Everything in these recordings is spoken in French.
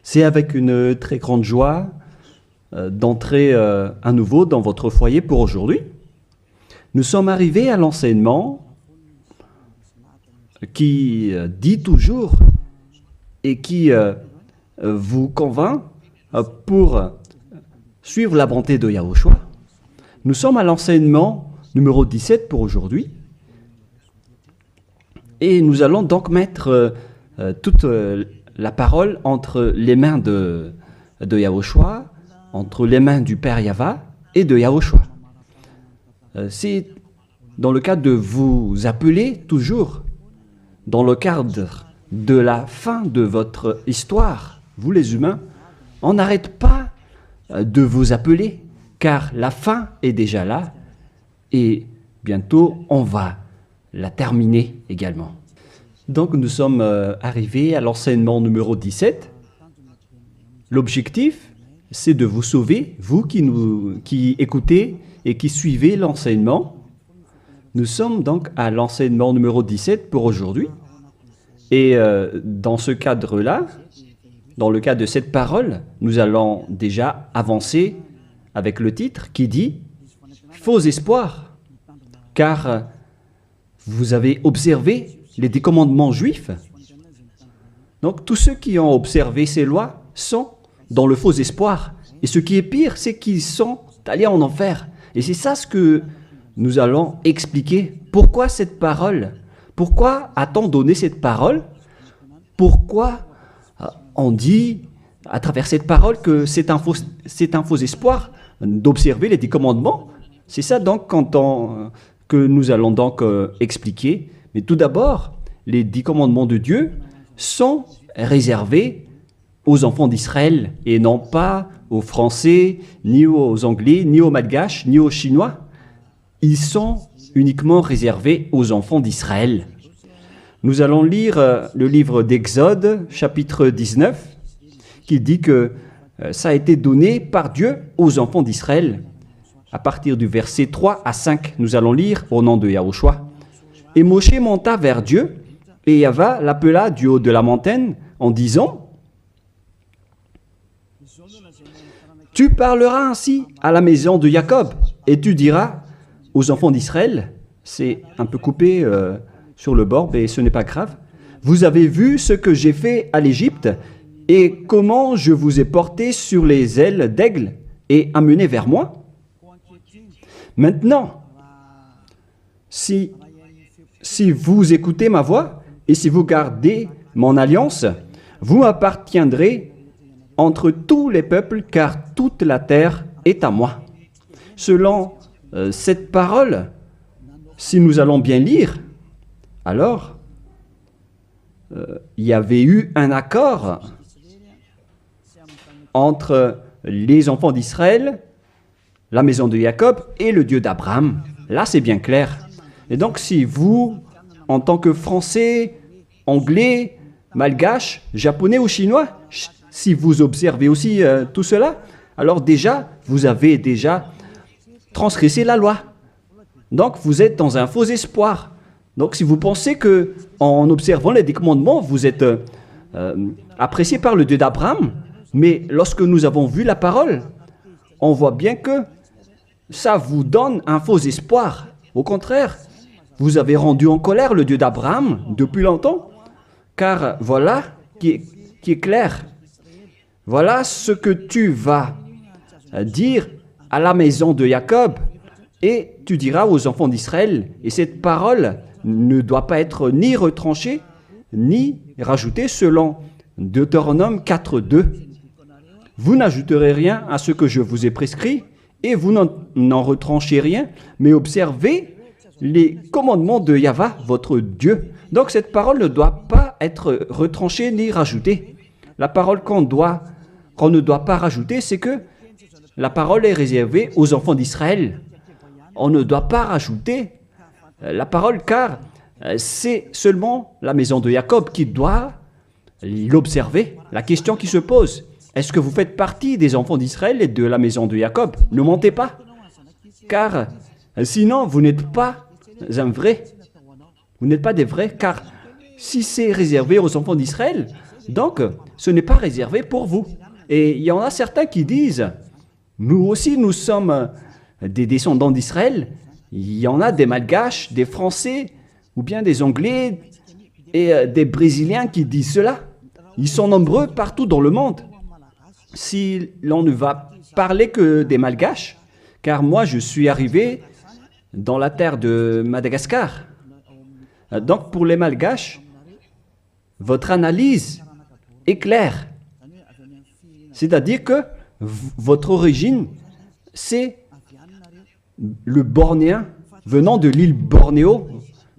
C'est avec une très grande joie d'entrer à nouveau dans votre foyer pour aujourd'hui. Nous sommes arrivés à l'enseignement qui dit toujours et qui vous convainc pour suivre la bonté de Yahushua. Nous sommes à l'enseignement numéro 17 pour aujourd'hui. Et nous allons donc mettre toute la parole entre les mains de Yahushua, entre les mains du Père Yahva et de Yahushua. C'est dans le cadre de vous appeler toujours, dans le cadre de la fin de votre histoire, vous les humains, on n'arrête pas de vous appeler, car la fin est déjà là et bientôt on va la terminer également. Donc nous sommes arrivés à l'enseignement numéro 17. L'objectif, c'est de vous sauver, vous qui écoutez et qui suivez l'enseignement. Nous sommes donc à l'enseignement numéro 17 pour aujourd'hui. Et dans ce cadre-là, dans le cadre de cette parole, nous allons déjà avancer avec le titre qui dit « Faux espoirs », car vous avez observé les 10 commandements juifs. Donc tous ceux qui ont observé ces lois sont dans le faux espoir. Et ce qui est pire, c'est qu'ils sont allés en enfer. Et c'est ça ce que nous allons expliquer. Pourquoi cette parole? Pourquoi a-t-on donné cette parole? Pourquoi on dit à travers cette parole que c'est un faux espoir d'observer les 10 commandements? C'est ça donc que nous allons donc expliquer. Mais tout d'abord, les 10 commandements de Dieu sont réservés aux enfants d'Israël et non pas aux Français, ni aux Anglais, ni aux Malgaches, ni aux Chinois. Ils sont uniquement réservés aux enfants d'Israël. Nous allons lire le livre d'Exode, chapitre 19, qui dit que ça a été donné par Dieu aux enfants d'Israël. À partir du verset 3 à 5, nous allons lire au nom de Yahushua. Et Moshe monta vers Dieu, et Yahva l'appela du haut de la montagne en disant « Tu parleras ainsi à la maison de Jacob, et tu diras aux enfants d'Israël, c'est un peu coupé sur le bord, mais ce n'est pas grave, vous avez vu ce que j'ai fait à l'Égypte, et comment je vous ai porté sur les ailes d'aigle et amené vers moi. Maintenant, si vous écoutez ma voix et si vous gardez mon alliance, vous m'appartiendrez entre tous les peuples, car toute la terre est à moi. » Selon cette parole, si nous allons bien lire, alors il y avait eu un accord entre les enfants d'Israël, la maison de Jacob et le Dieu d'Abraham. Là, c'est bien clair. Et donc, si vous, en tant que Français, Anglais, Malgache, Japonais ou Chinois, si vous observez aussi tout cela, alors déjà, vous avez déjà transgressé la loi. Donc, vous êtes dans un faux espoir. Donc, si vous pensez que en observant les 10 commandements, vous êtes apprécié par le Dieu d'Abraham, mais lorsque nous avons vu la parole, on voit bien que ça vous donne un faux espoir. Au contraire, vous avez rendu en colère le Dieu d'Abraham depuis longtemps, car voilà qui est clair. Voilà ce que tu vas dire à la maison de Jacob et tu diras aux enfants d'Israël. Et cette parole ne doit pas être ni retranchée, ni rajoutée selon Deutéronome 4.2. Vous n'ajouterez rien à ce que je vous ai prescrit et vous n'en retranchez rien, mais observez les commandements de Yahva, votre Dieu. Donc cette parole ne doit pas être retranchée ni rajoutée. La parole qu'on ne doit pas rajouter, c'est que la parole est réservée aux enfants d'Israël. On ne doit pas rajouter la parole car c'est seulement la maison de Jacob qui doit l'observer. La question qui se pose, est-ce que vous faites partie des enfants d'Israël et de la maison de Jacob? Ne mentez pas, car sinon vous n'êtes pas un vrai. Vous n'êtes pas des vrais, car Si c'est réservé aux enfants d'Israël, donc ce n'est pas réservé pour vous. Et il y en a certains qui disent, nous aussi nous sommes des descendants d'Israël. Il y en a des Malgaches, des Français, ou bien des Anglais et des Brésiliens qui disent cela. Ils sont nombreux partout dans le monde. Si l'on ne va parler que des Malgaches, car moi je suis arrivé dans la terre de Madagascar. Donc pour les Malgaches, votre analyse est claire. C'est-à-dire que votre origine, c'est le Bornéen venant de l'île Bornéo.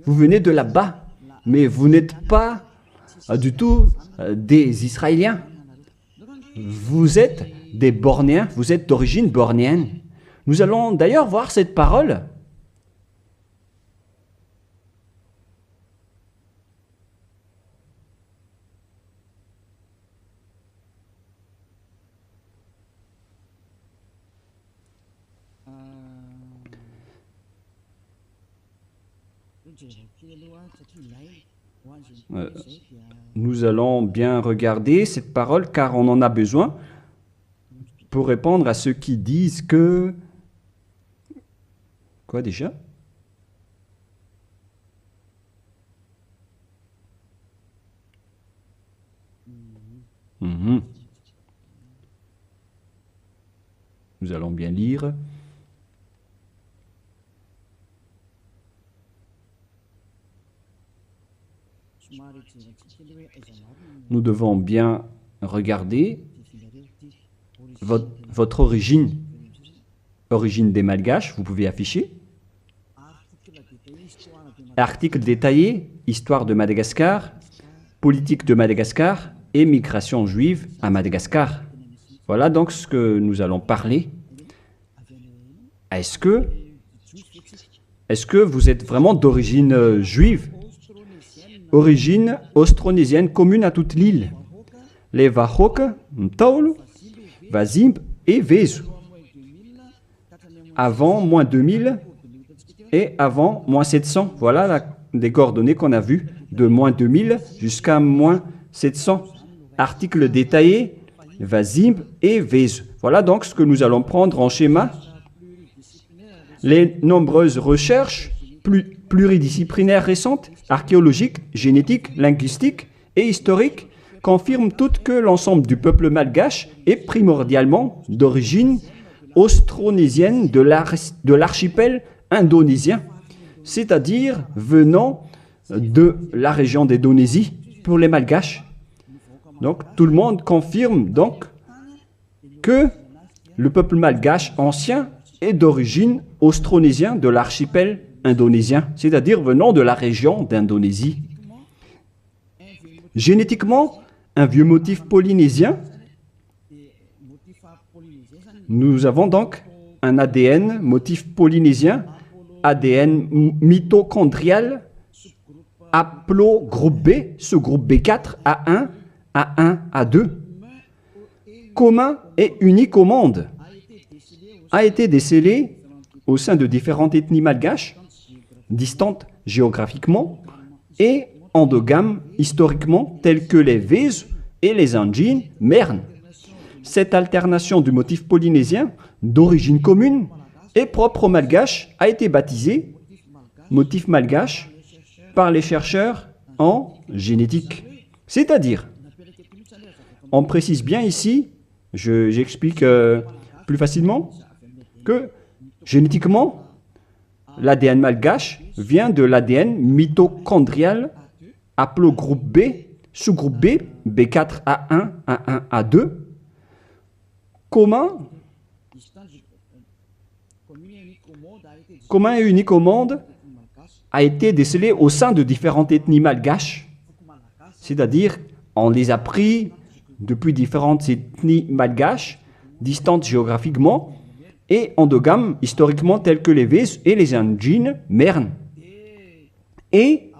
Vous venez de là-bas, mais vous n'êtes pas du tout des Israéliens. Vous êtes des Bornéens, vous êtes d'origine bornéenne. Nous allons d'ailleurs voir cette parole. Nous allons bien regarder cette parole car on en a besoin pour répondre à ceux qui disent que... Quoi déjà? Nous allons bien lire. Nous devons bien regarder votre origine des Malgaches, vous pouvez afficher. Article détaillé, histoire de Madagascar, politique de Madagascar et migration juive à Madagascar. Voilà donc ce que nous allons parler. Est-ce que vous êtes vraiment d'origine juive? Origine austronésienne commune à toute l'île. Les Wahok, Mtaulu, Wazimb et Vezu. Avant moins 2000 et avant moins 700. Voilà des coordonnées qu'on a vues de moins 2000 jusqu'à moins 700. Article détaillé, Wazimb et Vezu. Voilà donc ce que nous allons prendre en schéma. Les nombreuses recherches pluridisciplinaires récentes, archéologiques, génétiques, linguistiques et historiques, confirment toutes que l'ensemble du peuple malgache est primordialement d'origine austronésienne de l'archipel indonésien, c'est-à-dire venant de la région d'Indonésie pour les Malgaches. Donc tout le monde confirme donc que le peuple malgache ancien est d'origine austronésienne de l'archipel indonésien, c'est-à-dire venant de la région d'Indonésie. Génétiquement, un vieux motif polynésien. Nous avons donc un ADN motif polynésien, ADN mitochondrial, haplogroupe B, sous-groupe B4, A1, A1, A2, commun et unique au monde, a été décelé au sein de différentes ethnies malgaches, distantes géographiquement et endogames historiquement, telles que les Vezu et les Anjin Mern. Cette alternation du motif polynésien d'origine commune et propre aux Malgaches a été baptisée motif malgache par les chercheurs en génétique. C'est-à-dire, on précise bien ici, j'explique plus facilement, que génétiquement, l'ADN malgache vient de l'ADN mitochondrial haplogroupe B, sous-groupe B, B4A1, A1, A2, commun et unique au monde, a été décelé au sein de différentes ethnies malgaches, c'est-à-dire on les a pris depuis différentes ethnies malgaches, distantes géographiquement, et endogames historiquement tels que les Vezu et les Anjin Mern. Et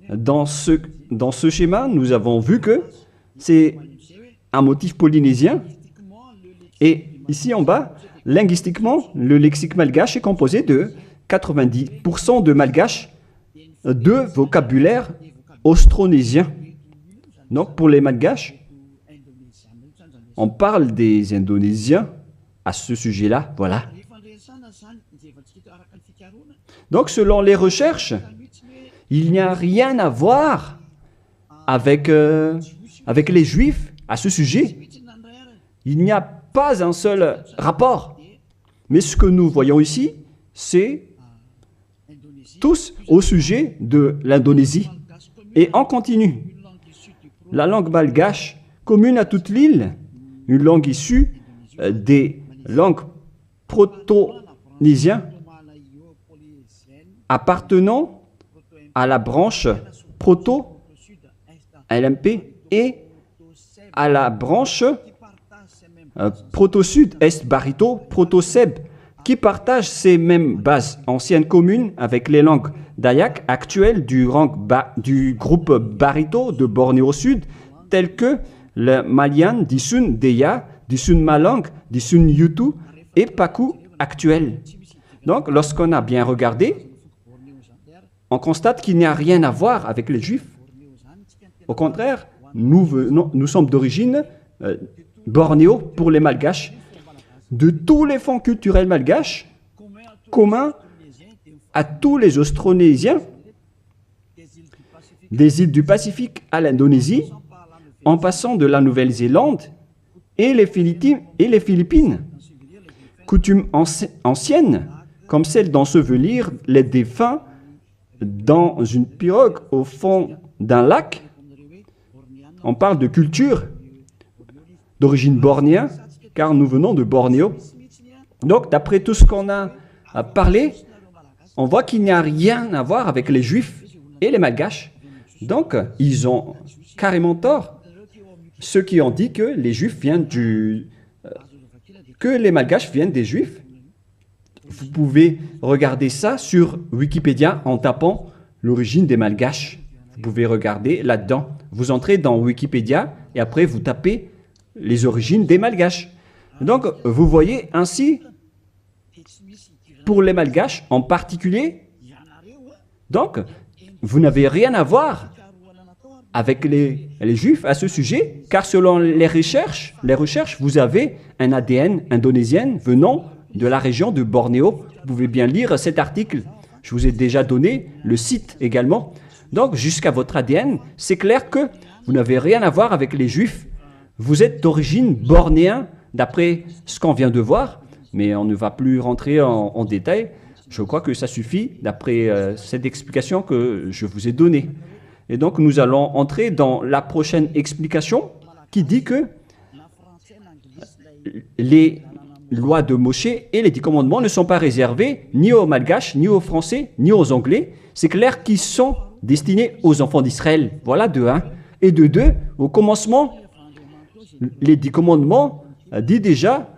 dans ce schéma, nous avons vu que c'est un motif polynésien. Et ici en bas, linguistiquement, le lexique malgache est composé de 90% de malgache de vocabulaire austronésien. Donc pour les Malgaches, on parle des Indonésiens à ce sujet-là, voilà. Donc selon les recherches, il n'y a rien à voir avec les Juifs à ce sujet. Il n'y a pas un seul rapport. Mais ce que nous voyons ici, c'est tous au sujet de l'Indonésie. Et on continue. La langue malgache, commune à toute l'île, une langue issue des langues proto-nésiennes appartenant à la branche proto-LMP et à la branche proto-sud, est-barito, proto-seb, qui partagent ces mêmes bases anciennes communes avec les langues dayak actuelles du groupe barito de Bornéo Sud, telles que le Malian, Disun Deya, Disun Malang, Disun Yutu et Paku actuel. Donc, lorsqu'on a bien regardé, on constate qu'il n'y a rien à voir avec les Juifs. Au contraire, nous sommes d'origine bornéo pour les Malgaches. De tous les fonds culturels malgaches, communs à tous les Austronésiens, des îles du Pacifique à l'Indonésie, en passant de la Nouvelle-Zélande et les Philippines. Coutumes anciennes, comme celle d'ensevelir les défunts dans une pirogue au fond d'un lac. On parle de culture d'origine bornéenne, car nous venons de Bornéo. Donc, d'après tout ce qu'on a parlé, on voit qu'il n'y a rien à voir avec les Juifs et les Malgaches. Donc, ils ont carrément tort. Ceux qui ont dit que les Juifs viennent que les Malgaches viennent des Juifs. Vous pouvez regarder ça sur Wikipédia en tapant l'origine des Malgaches. Vous pouvez regarder là-dedans. Vous entrez dans Wikipédia et après vous tapez les origines des Malgaches. Donc, vous voyez ainsi, pour les Malgaches en particulier, donc, vous n'avez rien à voir avec les Juifs à ce sujet, car selon les recherches, vous avez un ADN indonésien venant de la région de Bornéo. Vous pouvez bien lire cet article. Je vous ai déjà donné le site également. Donc, jusqu'à votre ADN, c'est clair que vous n'avez rien à voir avec les Juifs. Vous êtes d'origine bornéenne, d'après ce qu'on vient de voir, mais on ne va plus rentrer en détail. Je crois que ça suffit d'après cette explication que je vous ai donnée. Et donc, nous allons entrer dans la prochaine explication qui dit que les lois de Moshe et les 10 commandements ne sont pas réservés ni aux Malgaches, ni aux Français, ni aux Anglais. C'est clair qu'ils sont destinés aux enfants d'Israël. Voilà de 1. Et de 2, au commencement, les 10 commandements dit déjà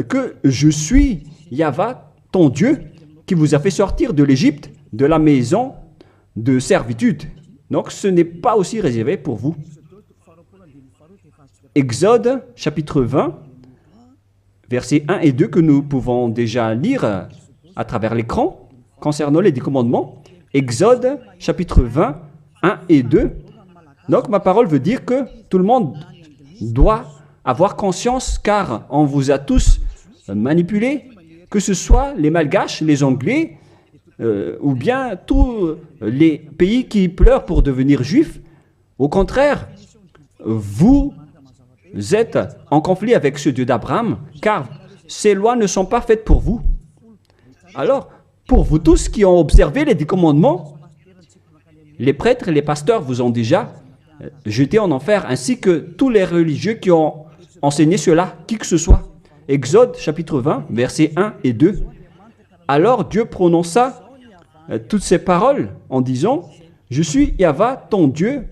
que je suis Yahva, ton Dieu, qui vous a fait sortir de l'Égypte, de la maison de servitude. Donc ce n'est pas aussi réservé pour vous. Exode, chapitre 20, versets 1 et 2 que nous pouvons déjà lire à travers l'écran concernant les 10 commandements. Exode, chapitre 20, 1 et 2. Donc ma parole veut dire que tout le monde doit avoir conscience, car on vous a tous manipulés, que ce soit les Malgaches, les Anglais, ou bien tous les pays qui pleurent pour devenir juifs. Au contraire, vous êtes en conflit avec ce Dieu d'Abraham, car ces lois ne sont pas faites pour vous. Alors, pour vous tous qui ont observé les 10 commandements, les prêtres et les pasteurs vous ont déjà jeté en enfer, ainsi que tous les religieux qui ont enseigné cela, qui que ce soit. Exode chapitre 20, versets 1 et 2. Alors Dieu prononça toutes ces paroles en disant « Je suis Yahva, ton Dieu,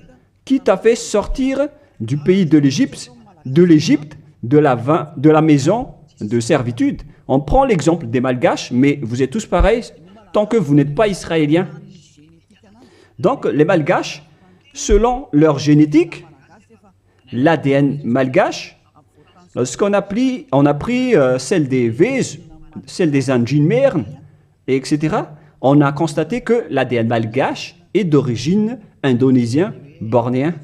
qui t'a fait sortir du pays de l'Égypte, de la maison de servitude. » On prend l'exemple des Malgaches, mais vous êtes tous pareils tant que vous n'êtes pas Israéliens. Donc les Malgaches, selon leur génétique, l'ADN malgache, lorsqu'on a pris celle des Vèze, celle des Anjinmer, etc., on a constaté que l'ADN malgache est d'origine indonésien bornéen,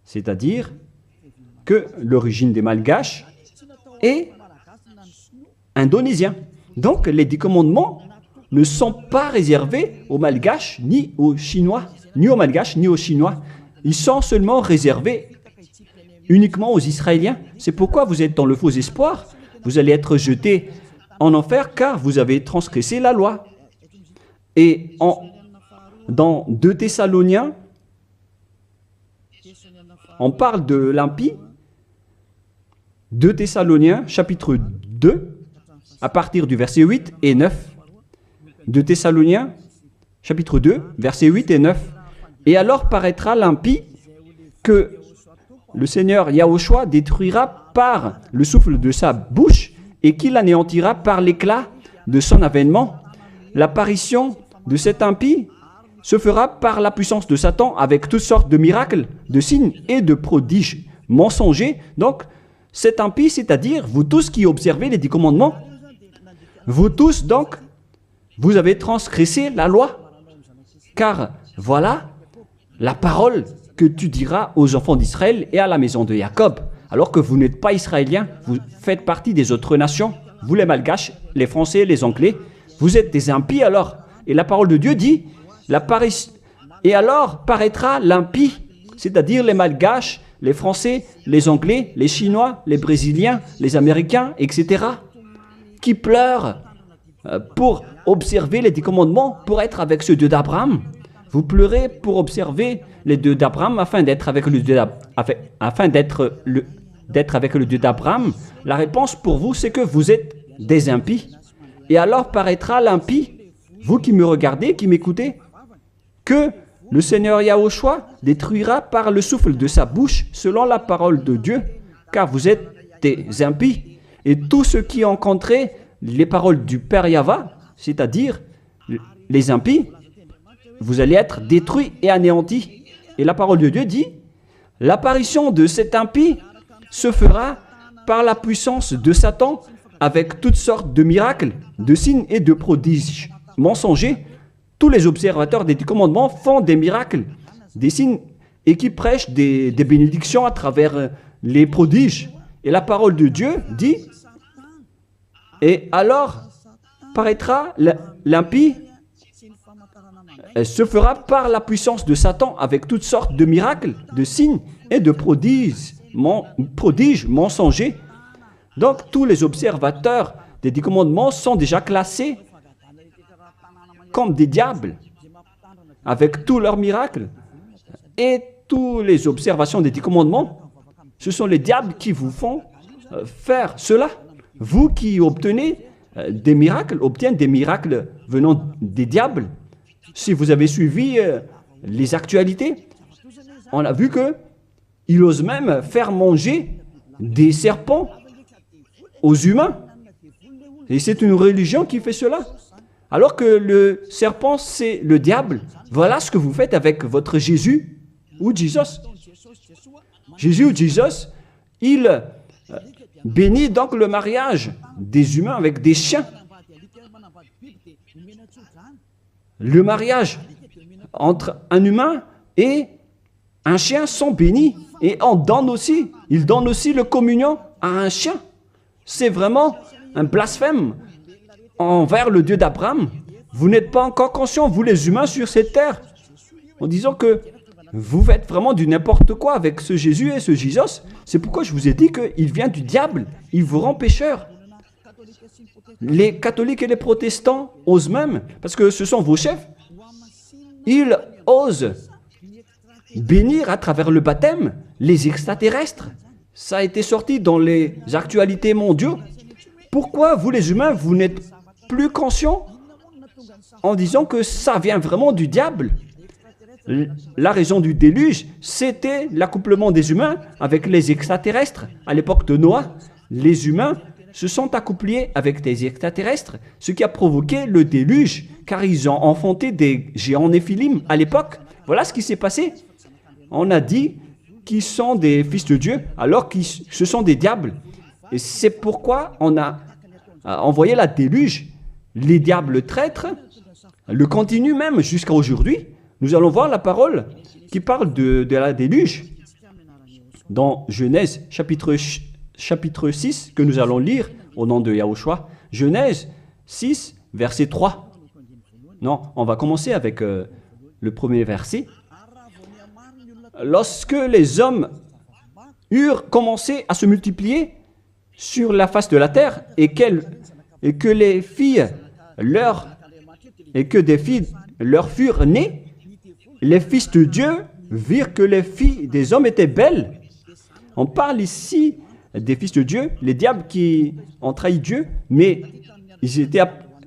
c'est-à-dire que l'origine des Malgaches est indonésien. Donc les 10 commandements ne sont pas réservés aux Malgaches ni aux Chinois, ni aux Malgaches ni aux Chinois. Ils sont seulement réservés uniquement aux Israéliens. C'est pourquoi vous êtes dans le faux espoir. Vous allez être jetés en enfer car vous avez transgressé la loi. Et dans 2 Thessaloniens, on parle de l'impie. 2 Thessaloniens, chapitre 2, à partir du verset 8 et 9. 2 Thessaloniens, chapitre 2, versets 8 et 9. Et alors paraîtra l'impie que le Seigneur Yahushua détruira par le souffle de sa bouche et qu'il anéantira par l'éclat de son avènement. L'apparition de cet impie se fera par la puissance de Satan avec toutes sortes de miracles, de signes et de prodiges mensongers. Donc, cet impie, c'est-à-dire vous tous qui observez les 10 commandements, vous tous donc, vous avez transgressé la loi. Car voilà la parole que tu diras aux enfants d'Israël et à la maison de Jacob. Alors que vous n'êtes pas israéliens, vous faites partie des autres nations. Vous les Malgaches, les Français, les Anglais, vous êtes des impies alors. Et la parole de Dieu dit, et alors paraîtra l'impie, c'est-à-dire les Malgaches, les Français, les Anglais, les Chinois, les Brésiliens, les Américains, etc., qui pleurent pour observer les 10 commandements, pour être avec ce Dieu d'Abraham. Vous pleurez pour observer les dieux d'Abraham afin d'être avec le Dieu avec le Dieu d'Abraham. La réponse pour vous, c'est que vous êtes des impies. Et alors paraîtra l'impie, vous qui me regardez, qui m'écoutez, que le Seigneur Yahushua détruira par le souffle de sa bouche selon la parole de Dieu, car vous êtes des impies. Et tous ceux qui ont rencontré les paroles du Père Yahva, c'est-à-dire les impies, vous allez être détruits et anéantis. Et la parole de Dieu dit, l'apparition de cet impie se fera par la puissance de Satan avec toutes sortes de miracles, de signes et de prodiges mensongers. Tous les observateurs des 10 commandements font des miracles, des signes et qui prêchent des bénédictions à travers les prodiges. Et la parole de Dieu dit, et alors paraîtra l'impie, se fera par la puissance de Satan avec toutes sortes de miracles, de signes et de prodiges mensongers. Donc tous les observateurs des 10 commandements sont déjà classés comme des diables, avec tous leurs miracles. Et toutes les observations des 10 commandements, ce sont les diables qui vous font faire cela. Vous qui obtenez des miracles, venant des diables. Si vous avez suivi les actualités, on a vu qu'il ose même faire manger des serpents aux humains. Et c'est une religion qui fait cela. Alors que le serpent, c'est le diable. Voilà ce que vous faites avec votre Jésus ou Jesus. Jésus ou Jesus, il bénit donc le mariage des humains avec des chiens. Le mariage entre un humain et un chien sont bénis. Et il donne aussi le communion à un chien. C'est vraiment un blasphème envers le Dieu d'Abraham. Vous n'êtes pas encore conscients, vous les humains sur cette terre, en disant que vous faites vraiment du n'importe quoi avec ce Jésus et ce Jesus. C'est pourquoi je vous ai dit qu'il vient du diable. Il vous rend pécheur. Les catholiques et les protestants osent même, parce que ce sont vos chefs, ils osent bénir à travers le baptême les extraterrestres. Ça a été sorti dans les actualités mondiaux. Pourquoi vous les humains, vous n'êtes plus conscients en disant que ça vient vraiment du diable? La raison du déluge, c'était l'accouplement des humains avec les extraterrestres. À l'époque de Noah, les humains se sont accouplés avec des extraterrestres, ce qui a provoqué le déluge, car ils ont enfanté des géants néphilim à l'époque. Voilà ce qui s'est passé. On a dit qu'ils sont des fils de Dieu, alors que ce sont des diables. Et c'est pourquoi on a envoyé la déluge. Les diables traîtres le continuent même jusqu'à aujourd'hui. Nous allons voir la parole qui parle de la déluge dans Genèse chapitre 6 que nous allons lire au nom de Yahushua. Genèse 6, verset 3. Non, on va commencer avec le premier verset. Lorsque les hommes eurent commencé à se multiplier sur la face de la terre et que des filles leur furent nées, les fils de Dieu virent que les filles des hommes étaient belles. On parle ici des fils de Dieu, les diables qui ont trahi Dieu, mais ils étaient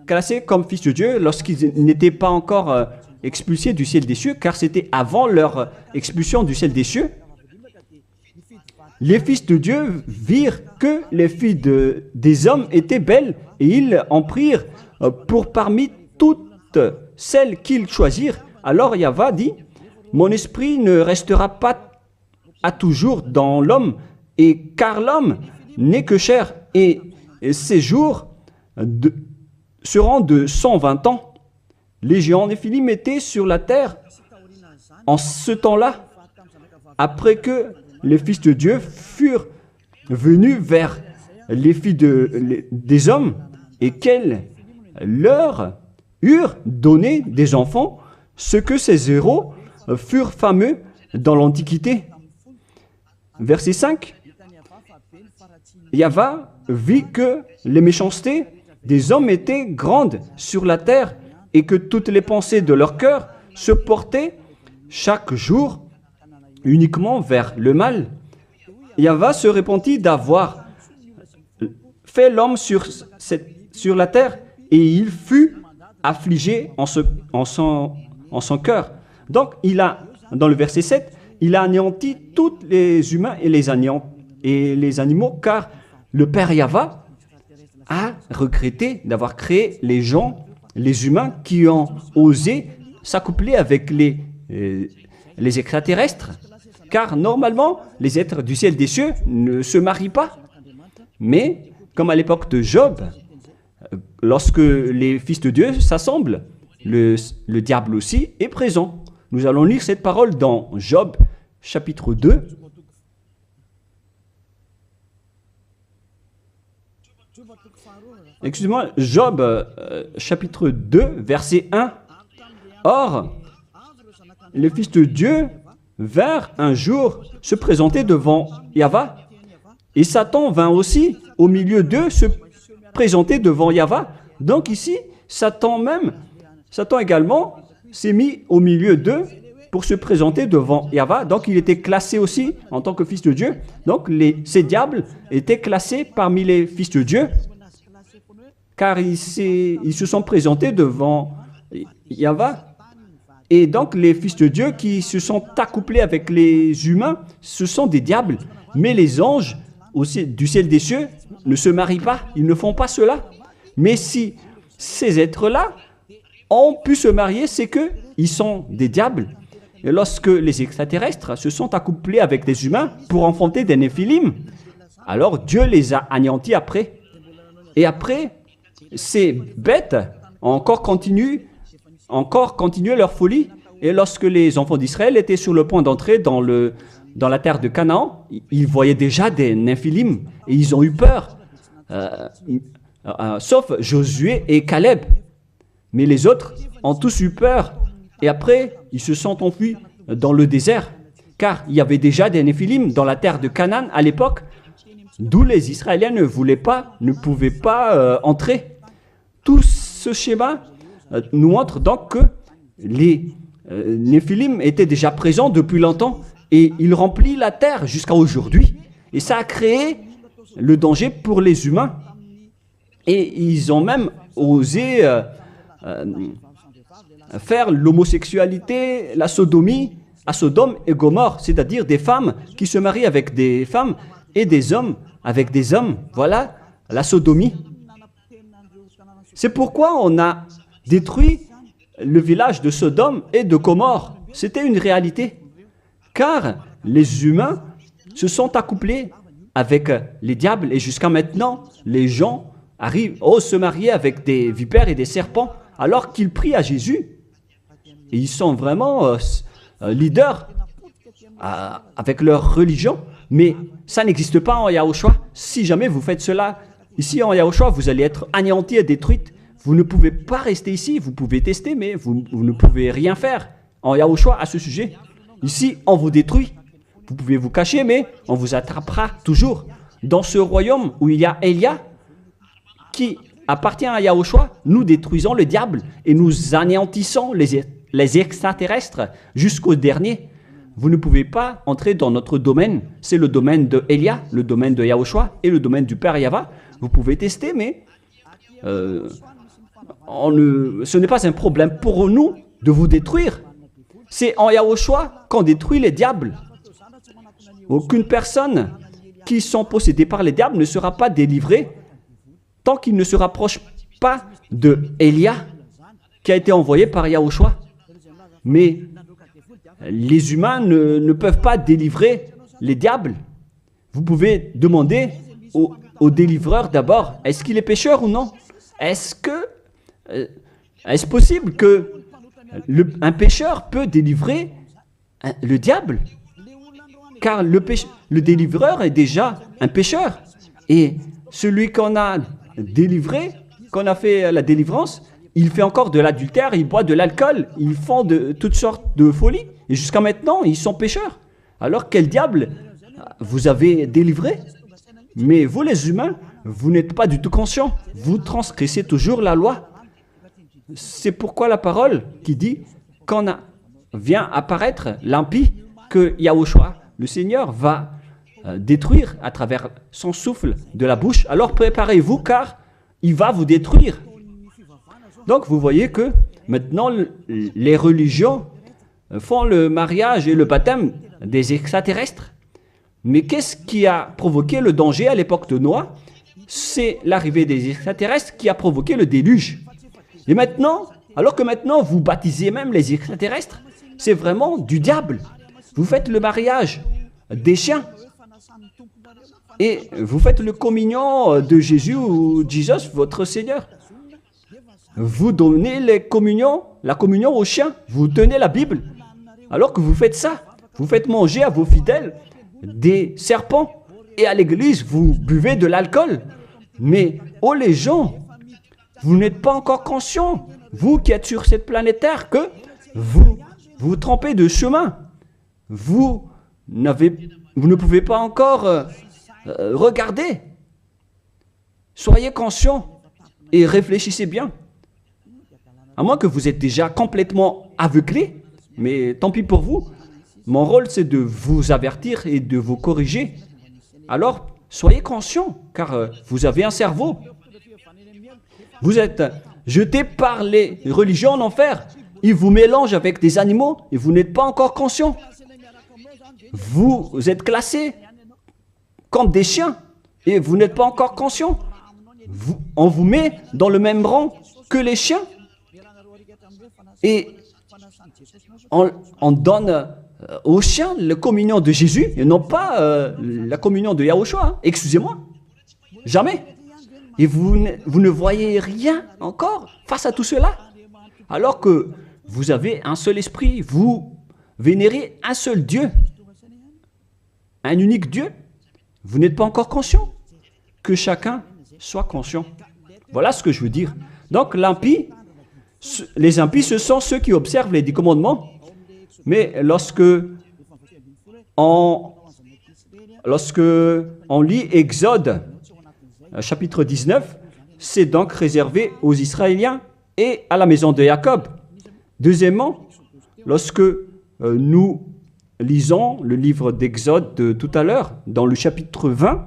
classés comme fils de Dieu lorsqu'ils n'étaient pas encore expulsés du ciel des cieux, car c'était avant leur expulsion du ciel des cieux. Les fils de Dieu virent que les filles des hommes étaient belles, et ils en prirent pour parmi toutes celles qu'ils choisirent. Alors Yahva dit, « Mon esprit ne restera pas à toujours dans l'homme, et car l'homme n'est que chair, et ses jours seront de 120 ans. » Les géants Néphilim étaient sur la terre en ce temps-là, après que les fils de Dieu furent venus vers les filles des hommes et qu'elles leur eurent donné des enfants, ce que ces héros furent fameux dans l'Antiquité. Verset 5. Yahva vit que les méchancetés des hommes étaient grandes sur la terre et que toutes les pensées de leur cœur se portaient chaque jour uniquement vers le mal. Yahva se repentit d'avoir fait l'homme sur la terre et il fut affligé en son cœur. Donc, dans le verset 7, il a anéanti tous les humains et les animaux, car le Père Yahva a regretté d'avoir créé les gens, les humains qui ont osé s'accoupler avec les extraterrestres. Car normalement, les êtres du ciel des cieux ne se marient pas. Mais, comme à l'époque de Job, lorsque les fils de Dieu s'assemblent, le diable aussi est présent. Nous allons lire cette parole dans Job, chapitre 2. Excusez-moi, Job, chapitre 2, verset 1. Or, les fils de Dieu vinrent un jour se présenter devant Yahva, et Satan vint aussi au milieu d'eux se présenter devant Yahva. Donc ici, Satan également s'est mis au milieu d'eux pour se présenter devant Yahva. Donc il était classé aussi en tant que fils de Dieu. Donc ces diables étaient classés parmi les fils de Dieu, car ils se sont présentés devant Yahva. Et donc, les fils de Dieu qui se sont accouplés avec les humains, ce sont des diables. Mais les anges du ciel des cieux ne se marient pas, ils ne font pas cela. Mais si ces êtres-là ont pu se marier, c'est qu'ils sont des diables. Et lorsque les extraterrestres se sont accouplés avec des humains pour enfanter des néphilim, alors Dieu les a anéantis après. Et après, ces bêtes ont encore continué leur folie. Et lorsque les enfants d'Israël étaient sur le point d'entrer dans la terre de Canaan, ils voyaient déjà des néphilim et ils ont eu peur, sauf Josué et Caleb. Mais les autres ont tous eu peur et après ils se sont enfuis dans le désert, car il y avait déjà des néphilim dans la terre de Canaan à l'époque, d'où les Israéliens ne pouvaient pas entrer. Tout ce schéma nous montre donc que les néphilim étaient déjà présents depuis longtemps et ils remplissent la terre jusqu'à aujourd'hui. Et ça a créé le danger pour les humains. Et ils ont même osé faire l'homosexualité, la sodomie à Sodome et Gomorrhe, c'est-à-dire des femmes qui se marient avec des femmes et des hommes avec des hommes. Voilà la sodomie. C'est pourquoi on a détruit le village de Sodome et de Gomorrhe. C'était une réalité. Car les humains se sont accouplés avec les diables et jusqu'à maintenant, les gens osent se marier avec des vipères et des serpents alors qu'ils prient à Jésus. Et ils sont vraiment leaders avec leur religion. Mais ça n'existe pas en Yahushua. Si jamais vous faites cela ici en Yahushua, vous allez être anéantis et détruits. Vous ne pouvez pas rester ici. Vous pouvez tester, mais vous ne pouvez rien faire en Yahushua à ce sujet. Ici, on vous détruit. Vous pouvez vous cacher, mais on vous attrapera toujours. Dans ce royaume où il y a Elia, qui appartient à Yahushua, nous détruisons le diable et nous anéantissons les extraterrestres jusqu'au dernier. Vous ne pouvez pas entrer dans notre domaine. C'est le domaine de Elia, le domaine de Yahushua et le domaine du Père Yahva. Vous pouvez tester, mais ce n'est pas un problème pour nous de vous détruire. C'est en Yahushua qu'on détruit les diables. Aucune personne qui sont possédées par les diables ne sera pas délivrée tant qu'il ne se rapproche pas de Elia qui a été envoyé par Yahushua. Mais les humains ne peuvent pas délivrer les diables. Vous pouvez demander au délivreur d'abord, est-ce qu'il est pécheur ou non? Est-ce possible que un pécheur peut délivrer le diable? Car le délivreur est déjà un pécheur. Et celui qu'on a délivré, qu'on a fait la délivrance, il fait encore de l'adultère, il boit de l'alcool, ils font de toutes sortes de folies. Et jusqu'à maintenant, ils sont pécheurs. Alors quel diable vous avez délivré? Mais vous les humains, vous n'êtes pas du tout conscients. Vous transgressez toujours la loi. C'est pourquoi la parole qui dit quand vient apparaître l'impie, que Yahushua, le Seigneur, va détruire à travers son souffle de la bouche. Alors préparez-vous car il va vous détruire. Donc vous voyez que maintenant les religions font le mariage et le baptême des extraterrestres. Mais qu'est-ce qui a provoqué le danger à l'époque de Noé? C'est l'arrivée des extraterrestres qui a provoqué le déluge. Et maintenant, alors que maintenant vous baptisez même les extraterrestres, c'est vraiment du diable. Vous faites le mariage des chiens. Et vous faites le communion de Jésus ou Jesus, votre Seigneur. Vous donnez la communion aux chiens. Vous tenez la Bible. Alors que vous faites ça, vous faites manger à vos fidèles des serpents. Et à l'église, vous buvez de l'alcool. Mais, oh les gens, vous n'êtes pas encore conscients, vous qui êtes sur cette planète Terre, que vous trompez de chemin. Vous ne pouvez pas encore regarder. Soyez conscients et réfléchissez bien. À moins que vous êtes déjà complètement aveuglé, mais tant pis pour vous. Mon rôle, c'est de vous avertir et de vous corriger. Alors, soyez conscients, car vous avez un cerveau. Vous êtes jetés par les religions en enfer. Ils vous mélangent avec des animaux et vous n'êtes pas encore conscients. Vous êtes classés comme des chiens et vous n'êtes pas encore conscients. On vous met dans le même rang que les chiens. Et on donne aux chiens la communion de Jésus et non pas la communion de Yahushua. Hein. Excusez-moi. Jamais. Et vous ne voyez rien encore face à tout cela. Alors que vous avez un seul esprit, vous vénérez un seul Dieu. Un unique Dieu. Vous n'êtes pas encore conscient. Que chacun soit conscient. Voilà ce que je veux dire. Donc les impies, ce sont ceux qui observent les 10 commandements. Mais lorsque on lit Exode, chapitre 19, c'est donc réservé aux Israéliens et à la maison de Jacob. Deuxièmement, lorsque nous lisons le livre d'Exode de tout à l'heure, dans le chapitre 20,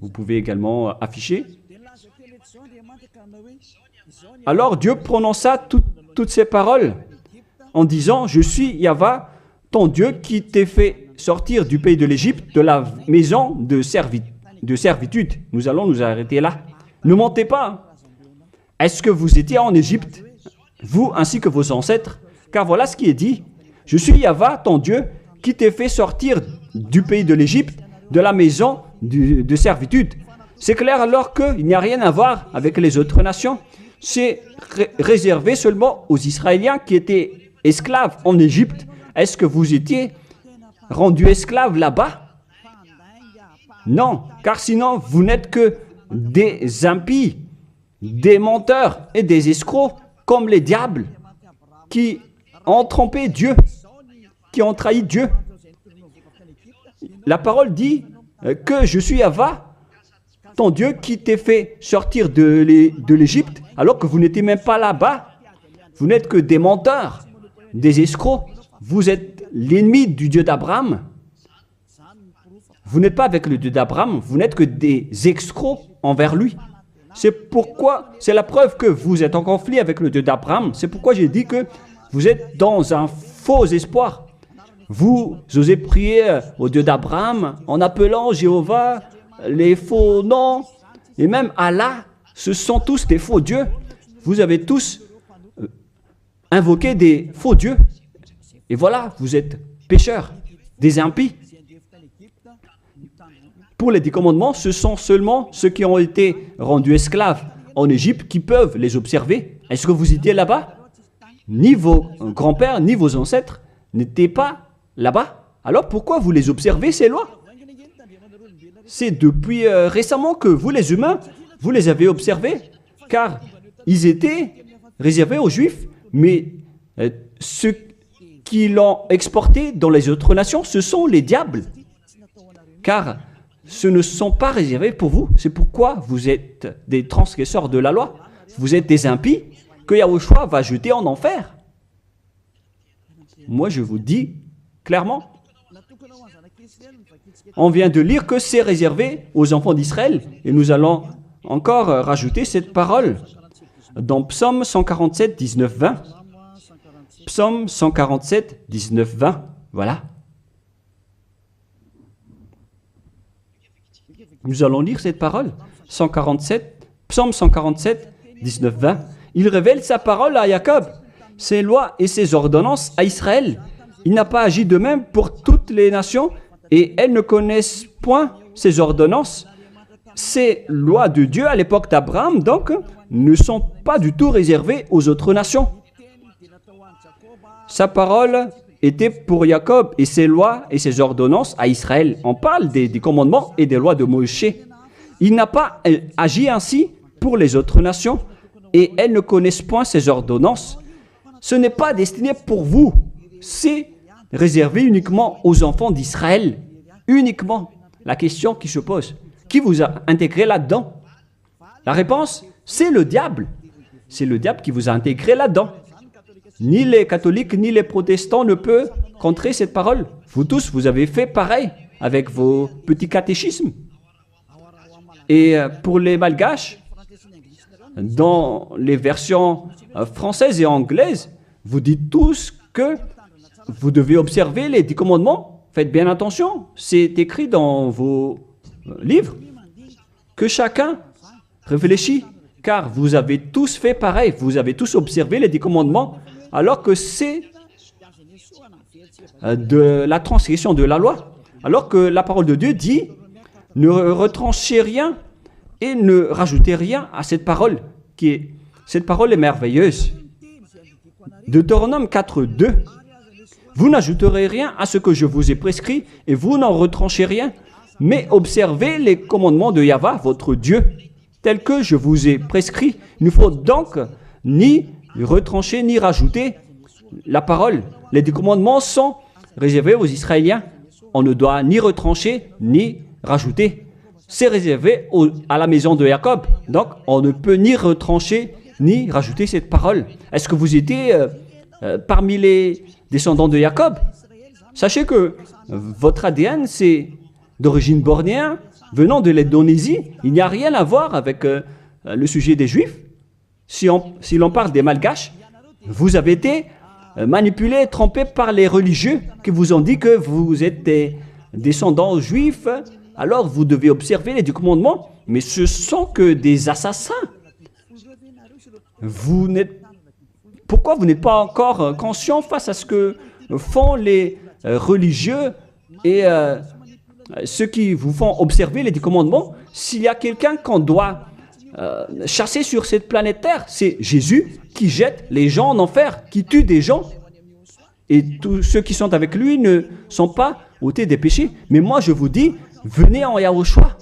vous pouvez également afficher. Alors Dieu prononça toutes ces paroles en disant « Je suis Yahva, ton Dieu qui t'ai fait sortir du pays de l'Égypte, de la maison de servitude. » Nous allons nous arrêter là. Ne mentez pas. Est-ce que vous étiez en Égypte, vous ainsi que vos ancêtres? Car voilà ce qui est dit. « Je suis Yahva, ton Dieu, qui t'ai fait sortir du pays de l'Égypte, de la maison de servitude. » C'est clair alors qu'il n'y a rien à voir avec les autres nations. c'est réservé seulement aux Israéliens qui étaient esclaves en Égypte. Est-ce que vous étiez rendus esclaves là-bas? Non, car sinon vous n'êtes que des impies, des menteurs et des escrocs comme les diables qui ont trompé Dieu, qui ont trahi Dieu. La parole dit que je suis Yahva, ton Dieu qui t'ai fait sortir de l'Égypte alors que vous n'étiez même pas là-bas. Vous n'êtes que des menteurs, des escrocs. Vous êtes l'ennemi du Dieu d'Abraham. Vous n'êtes pas avec le Dieu d'Abraham, vous n'êtes que des escrocs envers lui. C'est pourquoi, c'est la preuve que vous êtes en conflit avec le Dieu d'Abraham. C'est pourquoi j'ai dit que vous êtes dans un faux espoir. Vous osez prier au Dieu d'Abraham en appelant Jéhovah les faux noms. Et même Allah, ce sont tous des faux dieux. Vous avez tous invoqué des faux dieux. Et voilà, vous êtes pécheurs, des impies. Pour les 10 commandements, ce sont seulement ceux qui ont été rendus esclaves en Égypte qui peuvent les observer. Est-ce que vous étiez là-bas? Ni vos grands-pères, ni vos ancêtres n'étaient pas là-bas. Alors pourquoi vous les observez, ces lois? C'est depuis récemment que vous, les humains, vous les avez observés, car ils étaient réservés aux Juifs, mais ceux qui l'ont exporté dans les autres nations, ce sont les diables. Car ce ne sont pas réservés pour vous. C'est pourquoi vous êtes des transgresseurs de la loi. Vous êtes des impies que Yahushua va jeter en enfer. Moi, je vous dis clairement, on vient de lire que c'est réservé aux enfants d'Israël. Et nous allons encore rajouter cette parole dans Psaume 147, 19, 20. Psaume 147, 19, 20. Voilà. Nous allons lire cette parole. Psaume 147, 19, 20. Il révèle sa parole à Jacob, ses lois et ses ordonnances à Israël. Il n'a pas agi de même pour toutes les nations et elles ne connaissent point ses ordonnances. Ces lois de Dieu à l'époque d'Abraham, donc, ne sont pas du tout réservées aux autres nations. Sa parole était pour Jacob et ses lois et ses ordonnances à Israël. On parle des commandements et des lois de Moïse. Il n'a pas agi ainsi pour les autres nations et elles ne connaissent point ses ordonnances. Ce n'est pas destiné pour vous, c'est réservé uniquement aux enfants d'Israël. Uniquement. La question qui se pose, qui vous a intégré là-dedans? La réponse, c'est le diable. C'est le diable qui vous a intégré là-dedans. Ni les catholiques, ni les protestants ne peuvent contrer cette parole. Vous tous, vous avez fait pareil avec vos petits catéchismes. Et pour les malgaches, dans les versions françaises et anglaises, vous dites tous que vous devez observer les 10 commandements. Faites bien attention, c'est écrit dans vos livres. Que chacun réfléchit, car vous avez tous fait pareil. Vous avez tous observé les 10 commandements, alors que c'est de la transgression de la loi. Alors que la parole de Dieu dit, ne retranchez rien et ne rajoutez rien à cette parole. Cette parole est merveilleuse. Deutéronome 4, 2. Vous n'ajouterez rien à ce que je vous ai prescrit et vous n'en retranchez rien, mais observez les commandements de Yahva, votre Dieu, tels que je vous ai prescrits. Il ne faut donc ni retrancher ni rajouter la parole. Les 10 commandements sont réservés aux Israéliens. On ne doit ni retrancher ni rajouter. C'est réservé à la maison de Jacob. Donc, on ne peut ni retrancher ni rajouter cette parole. Est-ce que vous étiez parmi les descendants de Jacob? Sachez que votre ADN, c'est d'origine bornéenne, venant de l'Indonésie. Il n'y a rien à voir avec le sujet des Juifs. Si l'on parle des Malgaches, vous avez été manipulés, trompés par les religieux qui vous ont dit que vous êtes des descendants juifs. Alors vous devez observer les 10 commandements, mais ce sont que des assassins. Pourquoi vous n'êtes pas encore conscient face à ce que font les religieux et ceux qui vous font observer les 10 commandements? S'il y a quelqu'un qu'on doit chassé sur cette planète Terre. C'est Jésus qui jette les gens en enfer, qui tue des gens. Et tous ceux qui sont avec lui ne sont pas ôtés des péchés. Mais moi, je vous dis, venez en Yahushua.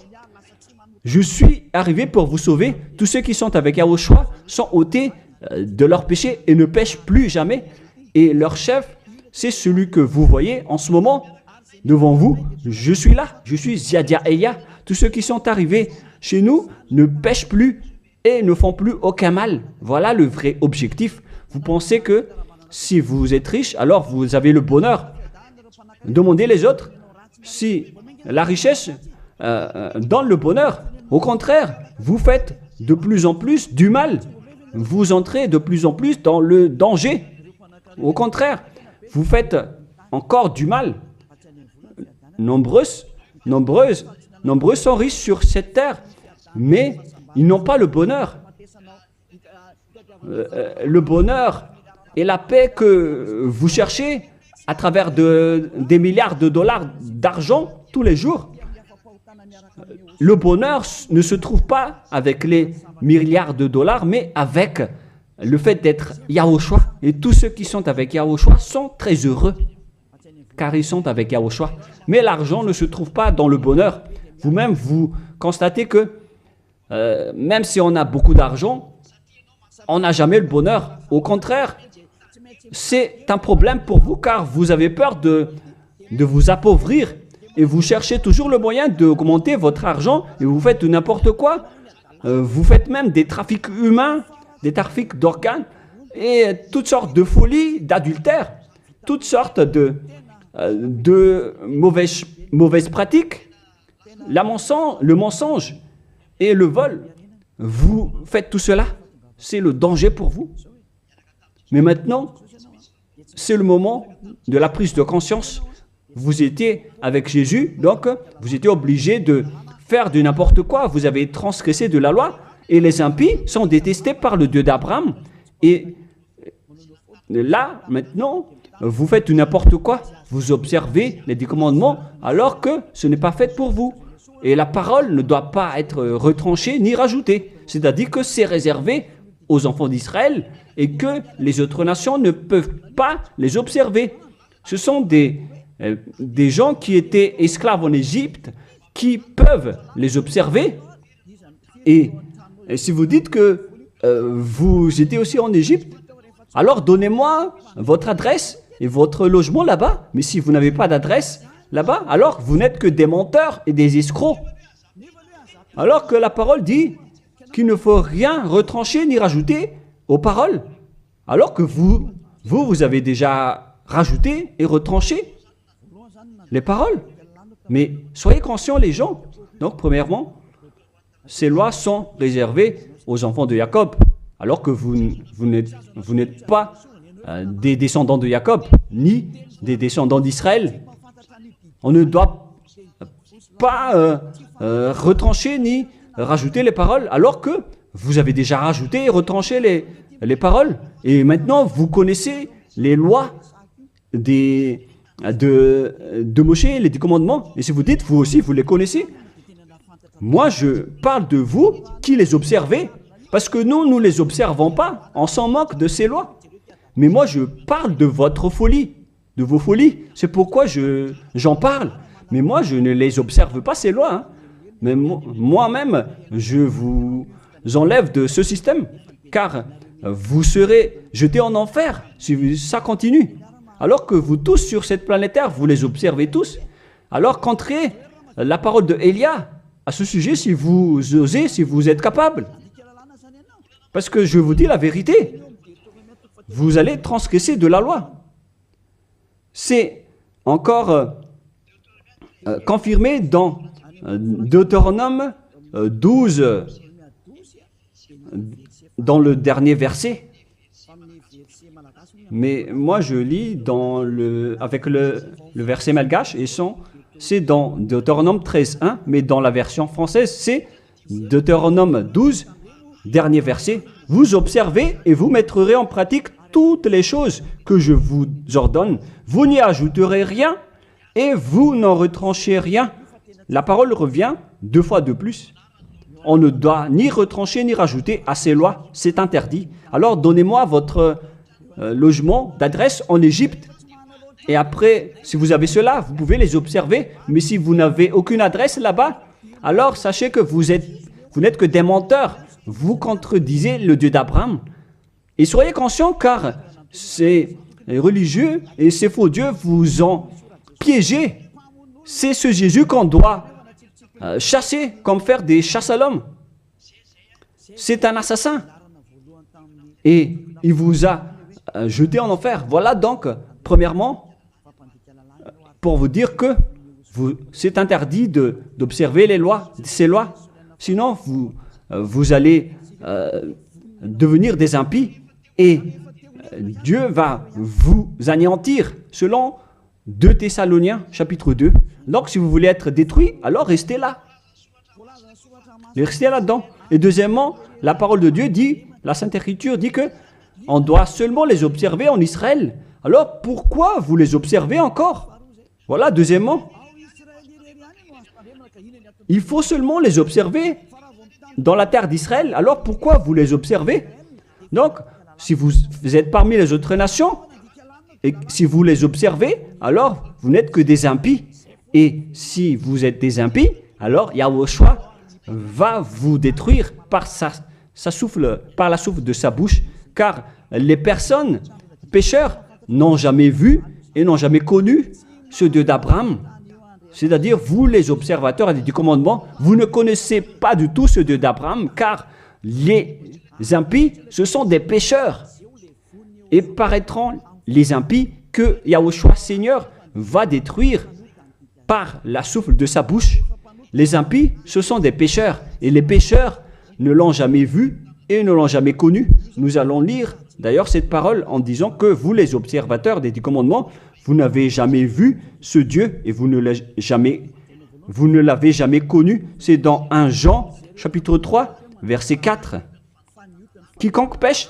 Je suis arrivé pour vous sauver. Tous ceux qui sont avec Yahushua sont ôtés de leurs péchés et ne pêchent plus jamais. Et leur chef, c'est celui que vous voyez en ce moment devant vous. Je suis là, je suis Ziadia Eya. Tous ceux qui sont arrivés chez nous ne pêchent plus et ne font plus aucun mal. Voilà le vrai objectif. Vous pensez que si vous êtes riche, alors vous avez le bonheur. Demandez les autres si la richesse donne le bonheur. Au contraire, vous faites de plus en plus du mal. Vous entrez de plus en plus dans le danger. Au contraire, vous faites encore du mal. Nombreux sont riches sur cette terre, mais ils n'ont pas le bonheur. Le bonheur et la paix que vous cherchez à travers des milliards de dollars d'argent tous les jours. Le bonheur ne se trouve pas avec les milliards de dollars, mais avec le fait d'être Yahushua. Et tous ceux qui sont avec Yahushua sont très heureux, car ils sont avec Yahushua. Mais l'argent ne se trouve pas dans le bonheur. Vous-même, vous constatez que même si on a beaucoup d'argent, on n'a jamais le bonheur. Au contraire, c'est un problème pour vous, car vous avez peur de vous appauvrir. Et vous cherchez toujours le moyen d'augmenter votre argent et vous faites n'importe quoi. Vous faites même des trafics humains, des trafics d'organes et toutes sortes de folies, d'adultère, toutes sortes de mauvaises pratiques. Le mensonge et le vol. Vous faites tout cela. C'est le danger pour vous. Mais maintenant, c'est le moment de la prise de conscience. Vous étiez avec Jésus, donc vous étiez obligé de faire de n'importe quoi. Vous avez transgressé de la loi et les impies sont détestés par le Dieu d'Abraham. Et là, maintenant, vous faites n'importe quoi. Vous observez les 10 commandements alors que ce n'est pas fait pour vous. Et la parole ne doit pas être retranchée ni rajoutée. C'est-à-dire que c'est réservé aux enfants d'Israël et que les autres nations ne peuvent pas les observer. Ce sont des gens qui étaient esclaves en Égypte qui peuvent les observer. Et si vous dites que vous étiez aussi en Égypte, alors donnez-moi votre adresse et votre logement là-bas. Mais si vous n'avez pas d'adresse là-bas, alors vous n'êtes que des menteurs et des escrocs. Alors que la parole dit qu'il ne faut rien retrancher ni rajouter aux paroles. Alors que vous avez déjà rajouté et retranché les paroles. Mais soyez conscients les gens. Donc premièrement, ces lois sont réservées aux enfants de Jacob. Alors que vous n'êtes pas des descendants de Jacob, ni des descendants d'Israël. On ne doit pas retrancher ni rajouter les paroles, alors que vous avez déjà rajouté et retranché les paroles. Et maintenant, vous connaissez les lois de Moshe, les 10 commandements. Et si vous dites, vous aussi, vous les connaissez. Moi, je parle de vous qui les observez. Parce que nous ne les observons pas. On s'en moque de ces lois. Mais moi, je parle de votre folie, de vos folies. C'est pourquoi j'en parle. Mais moi, je ne les observe pas, ces lois. Hein. Mais moi-même, je vous enlève de ce système. Car vous serez jetés en enfer si ça continue. Alors que vous tous sur cette planète Terre, vous les observez tous. Alors qu'entrez la parole de Élia à ce sujet si vous osez, si vous êtes capable. Parce que je vous dis la vérité. Vous allez transgresser de la loi. C'est encore confirmé dans Deutéronome 12, dans le dernier verset. Mais moi, je lis avec le verset malgache, et c'est dans Deutéronome 13.1, mais dans la version française, c'est Deutéronome 12, dernier verset. Vous observez et vous mettrez en pratique toutes les choses que je vous ordonne. Vous n'y ajouterez rien et vous n'en retranchez rien. La parole revient 2 fois de plus. on ne doit ni retrancher ni rajouter à ces lois. C'est interdit. Alors donnez-moi votre logement d'adresse en Égypte. Et après, si vous avez cela, vous pouvez les observer. Mais si vous n'avez aucune adresse là-bas, alors sachez que vous n'êtes que des menteurs. Vous contredisez le Dieu d'Abraham. Et soyez conscients car ces religieux et ces faux dieux vous ont piégé. C'est ce Jésus qu'on doit chasser, comme faire des chasses à l'homme. C'est un assassin. Et il vous a jeté en enfer. Voilà donc, premièrement, pour vous dire que c'est interdit d'observer les lois, ces lois. Sinon, vous allez devenir des impies et Dieu va vous anéantir, selon 2 Thessaloniciens, chapitre 2. Donc, si vous voulez être détruit, alors restez là. Restez là-dedans. Et deuxièmement, la parole de Dieu dit, la Sainte Écriture dit que on doit seulement les observer en Israël. Alors, pourquoi vous les observez encore? Voilà, deuxièmement. Il faut seulement les observer dans la terre d'Israël. Alors, pourquoi vous les observez? Donc, si vous êtes parmi les autres nations, et si vous les observez, alors vous n'êtes que des impies. Et si vous êtes des impies, alors Yahushua va vous détruire par la souffle de sa bouche, car les personnes pécheurs n'ont jamais vu et n'ont jamais connu ce Dieu d'Abraham. C'est-à-dire, vous les observateurs du commandement, vous ne connaissez pas du tout ce Dieu d'Abraham, car les impies, ce sont des pécheurs. Et paraîtront les impies que Yahushua Seigneur va détruire par la souffle de sa bouche. Les impies, ce sont des pécheurs. Et les pécheurs ne l'ont jamais vu et ne l'ont jamais connu. Nous allons lire d'ailleurs cette parole en disant que vous, les observateurs des 10 commandements, vous n'avez jamais vu ce Dieu et vous ne l'avez jamais connu. C'est dans 1 Jean, chapitre 3, verset 4. Quiconque pêche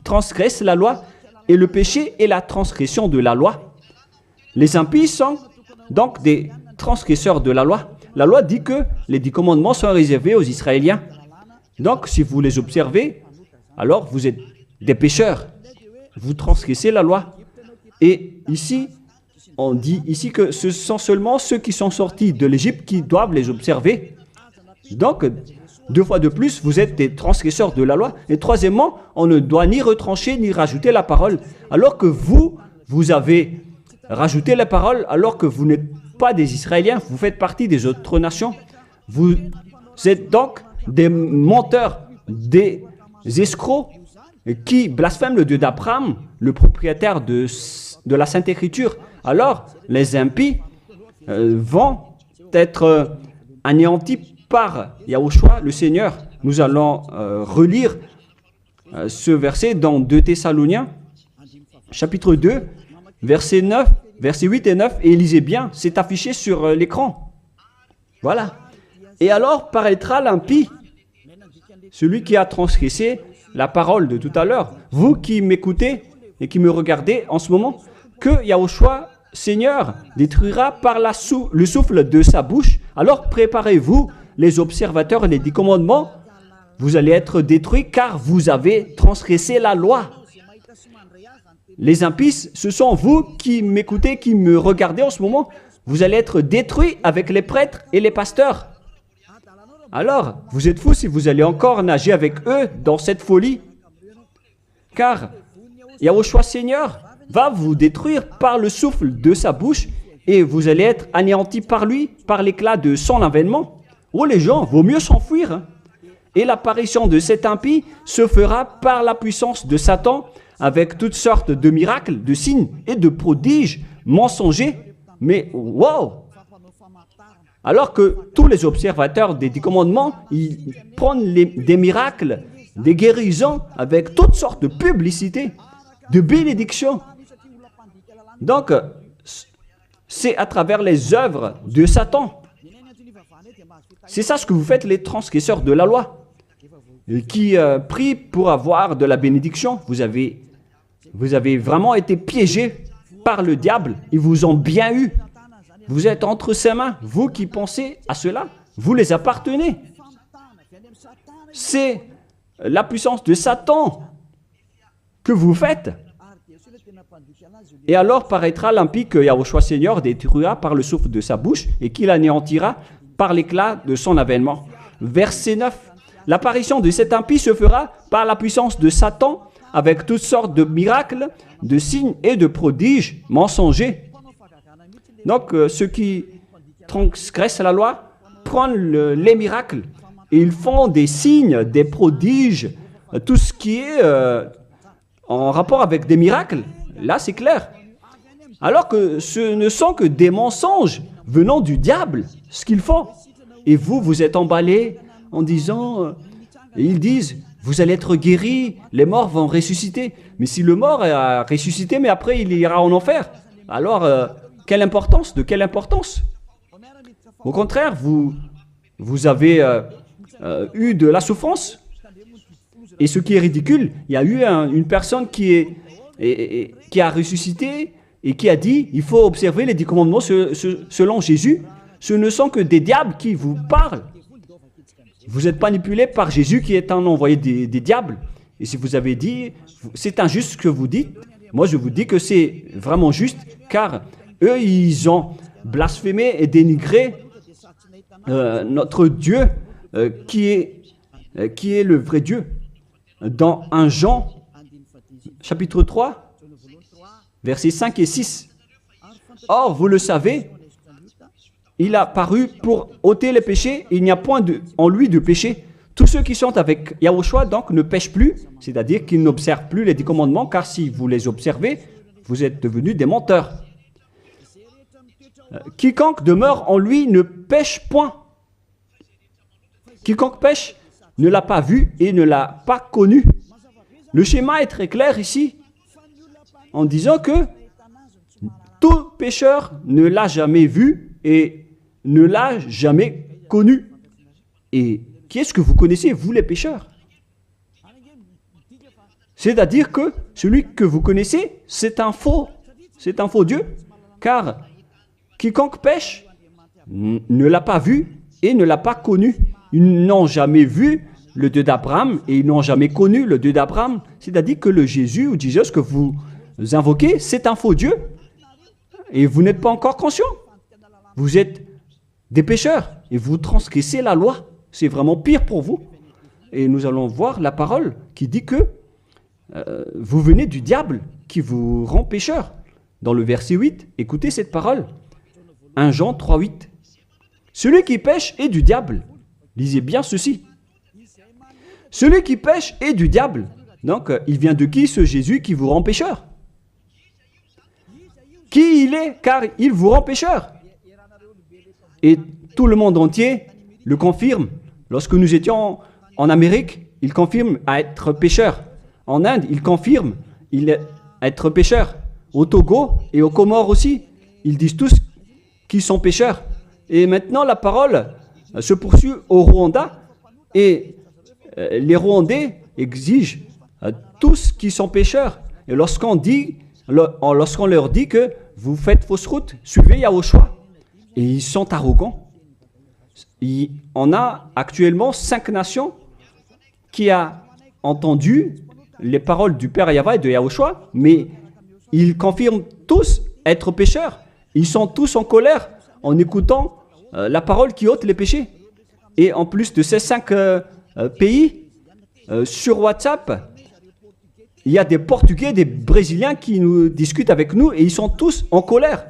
transgresse la loi, et le péché est la transgression de la loi. Les impies sont donc des transgresseurs de la loi. La loi dit que les 10 commandements sont réservés aux Israéliens. Donc, si vous les observez, alors vous êtes des pécheurs. Vous transgressez la loi. Et ici, on dit ici que ce sont seulement ceux qui sont sortis de l'Égypte qui doivent les observer. Donc, 2 fois de plus, vous êtes des transgresseurs de la loi. Et troisièmement, on ne doit ni retrancher ni rajouter la parole. Alors que vous avez rajouté la parole, alors que vous n'êtes pas des Israéliens, vous faites partie des autres nations. Vous êtes donc des menteurs, des escrocs qui blasphèment le Dieu d'Abraham, le propriétaire de la Sainte Écriture. Alors, les impies vont être anéantis par Yahushua, le Seigneur. Nous allons relire ce verset dans 2 Thessaloniciens, chapitre 2, verset 8 et 9. Et lisez bien, c'est affiché sur l'écran. Voilà. Et alors paraîtra l'impie, celui qui a transgressé la parole de tout à l'heure. Vous qui m'écoutez et qui me regardez en ce moment, que Yahushua, Seigneur, détruira par le souffle de sa bouche. Alors préparez-vous, les observateurs et les 10 commandements, vous allez être détruits car vous avez transgressé la loi. Les impies, ce sont vous qui m'écoutez, qui me regardez en ce moment. Vous allez être détruits avec les prêtres et les pasteurs. Alors, vous êtes fous si vous allez encore nager avec eux dans cette folie. Car Yahushua Seigneur va vous détruire par le souffle de sa bouche et vous allez être anéantis par lui, par l'éclat de son avènement. Oh les gens, vaut mieux s'enfuir. Hein. Et l'apparition de cet impie se fera par la puissance de Satan avec toutes sortes de miracles, de signes et de prodiges mensongers. Mais wow! Alors que tous les observateurs des 10 commandements, ils prennent des miracles, des guérisons avec toutes sortes de publicités, de bénédictions. Donc, c'est à travers les œuvres de Satan. C'est ça ce que vous faites, les transgresseurs de la loi, qui prient pour avoir de la bénédiction. Vous avez vraiment été piégés par le diable. Ils vous ont bien eu. Vous êtes entre ses mains. Vous qui pensez à cela, vous les appartenez. c'est la puissance de Satan que vous faites. Et alors paraîtra l'impie que Yahushua Seigneur détruira par le souffle de sa bouche et qu'il anéantira par l'éclat de son avènement. Verset 9. L'apparition de cet impie se fera par la puissance de Satan avec toutes sortes de miracles, de signes et de prodiges mensongers. Donc ceux qui transgressent la loi prennent les miracles et ils font des signes, des prodiges, tout ce qui est en rapport avec des miracles. Là, c'est clair. Alors que ce ne sont que des mensonges venant du diable, ce qu'ils font. Et vous, vous êtes emballés en disant, ils disent, vous allez être guéris, les morts vont ressusciter. Mais si le mort a ressuscité, mais après il ira en enfer, alors quelle importance? De quelle importance? Au contraire, vous avez eu de la souffrance. Et ce qui est ridicule, il y a eu une personne qui a ressuscité et qui a dit, il faut observer les 10 commandements selon Jésus. Ce ne sont que des diables qui vous parlent. Vous êtes manipulé par Jésus qui est un envoyé des diables. Et si vous avez dit, c'est injuste ce que vous dites, moi je vous dis que c'est vraiment juste, car eux, ils ont blasphémé et dénigré notre Dieu qui est le vrai Dieu. Dans 1 Jean, chapitre 3, versets 5 et 6. Or, vous le savez, il a paru pour ôter les péchés, il n'y a point en lui de péché. Tous ceux qui sont avec Yahushua, donc, ne pêchent plus, c'est-à-dire qu'ils n'observent plus les 10 commandements, car si vous les observez, vous êtes devenus des menteurs. Quiconque demeure en lui ne pêche point. Quiconque pêche ne l'a pas vu et ne l'a pas connu. Le schéma est très clair ici, en disant que tout pécheur ne l'a jamais vu et ne l'a jamais connu. Et qui est-ce que vous connaissez, vous les pécheurs? C'est-à-dire que celui que vous connaissez, c'est un faux Dieu, car quiconque pêche ne l'a pas vu et ne l'a pas connu. Ils n'ont jamais vu le Dieu d'Abraham et ils n'ont jamais connu le Dieu d'Abraham. C'est-à-dire que le Jésus ou Jesus que vous invoquez, c'est un faux Dieu. Et vous n'êtes pas encore conscient. Vous êtes des pécheurs et vous transgressez la loi. C'est vraiment pire pour vous. Et nous allons voir la parole qui dit que vous venez du diable qui vous rend pécheur. Dans le verset 8, écoutez cette parole. 1 Jean 3, 8. Celui qui pêche est du diable. Lisez bien ceci. Celui qui pêche est du diable. Donc, il vient de qui ce Jésus qui vous rend pécheur? Qui il est? Car il vous rend pécheur. Et tout le monde entier le confirme. Lorsque nous étions en Amérique, il confirme à être pécheur. En Inde, il confirme à être pécheur. Au Togo et aux Comores aussi, ils disent tous qu'ils sont pécheurs. Et maintenant, la parole se poursuit au Rwanda et les Rwandais exigent tous qui sont pécheurs. Et lorsqu'on leur dit que vous faites fausse route, suivez Yahushua. Et ils sont arrogants. On a actuellement 5 nations qui ont entendu les paroles du Père Yahweh et de Yahushua, mais ils confirment tous être pécheurs. Ils sont tous en colère en écoutant la parole qui ôte les péchés. Et en plus de ces 5 pays, sur WhatsApp, il y a des Portugais, des Brésiliens qui nous discutent avec nous et ils sont tous en colère.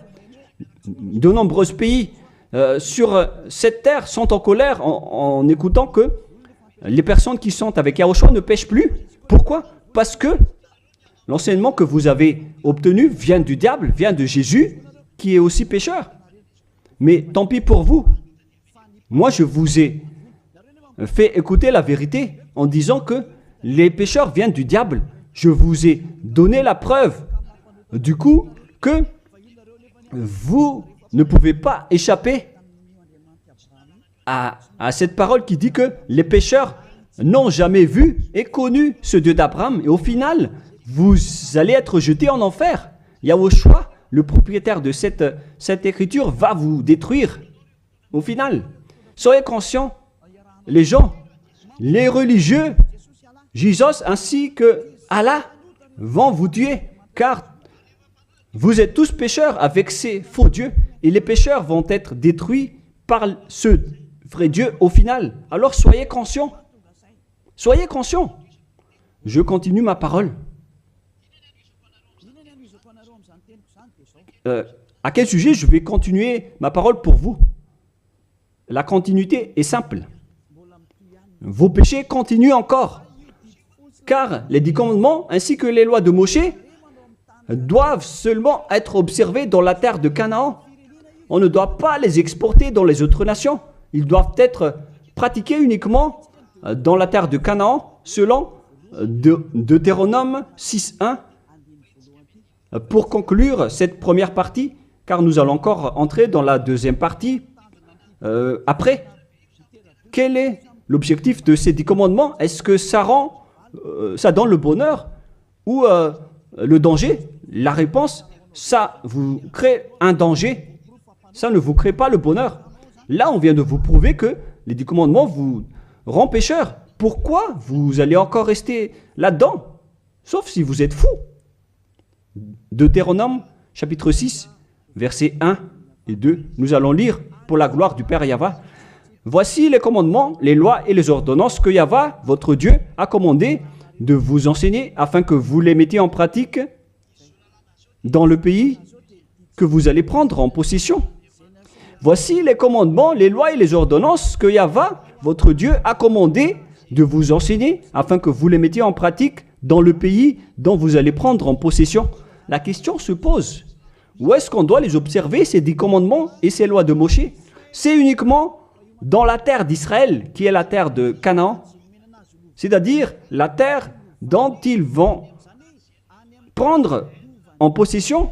De nombreux pays sur cette terre sont en colère en écoutant que les personnes qui sont avec Yahushua ne pêchent plus. Pourquoi? Parce que l'enseignement que vous avez obtenu vient du diable, vient de Jésus, qui est aussi pécheur. Mais tant pis pour vous. Moi, je vous ai fait écouter la vérité en disant que les pécheurs viennent du diable. Je vous ai donné la preuve du coup que vous ne pouvez pas échapper à cette parole qui dit que les pécheurs n'ont jamais vu et connu ce Dieu d'Abraham. Et au final, vous allez être jetés en enfer. Yahushua, le propriétaire de cette écriture, va vous détruire. Au final, soyez conscients, les gens les religieux, Jésus ainsi que Allah vont vous tuer, car vous êtes tous pécheurs avec ces faux dieux, et les pécheurs vont être détruits par ce vrai Dieu au final. Alors soyez conscients. Soyez conscients. Je continue ma parole. À quel sujet je vais continuer ma parole pour vous? La continuité est simple. Vos péchés continuent encore. Car les 10 commandements ainsi que les lois de Moshe doivent seulement être observés dans la terre de Canaan. On ne doit pas les exporter dans les autres nations. Ils doivent être pratiqués uniquement dans la terre de Canaan, selon Deutéronome 6.1. Pour conclure cette première partie, car nous allons encore entrer dans la deuxième partie après. Quel est l'objectif de ces 10 commandements? Est-ce que ça donne le bonheur ou le danger? La réponse, ça vous crée un danger. Ça ne vous crée pas le bonheur. Là, on vient de vous prouver que les 10 commandements vous rendent pécheurs. Pourquoi vous allez encore rester là-dedans? Sauf si vous êtes fou. Deutéronome, chapitre 6, versets 1 et 2. Nous allons lire pour la gloire du Père Yahva. Voici les commandements, les lois et les ordonnances que Yahva, votre Dieu, a commandé de vous enseigner afin que vous les mettiez en pratique dans le pays que vous allez prendre en possession. Voici les commandements, les lois et les ordonnances que Yahva, votre Dieu, a commandé de vous enseigner afin que vous les mettiez en pratique dans le pays dont vous allez prendre en possession. La question se pose, où est-ce qu'on doit les observer, ces 10 commandements et ces lois de Moshe? C'est uniquement dans la terre d'Israël, qui est la terre de Canaan, c'est-à-dire la terre dont ils vont prendre en possession.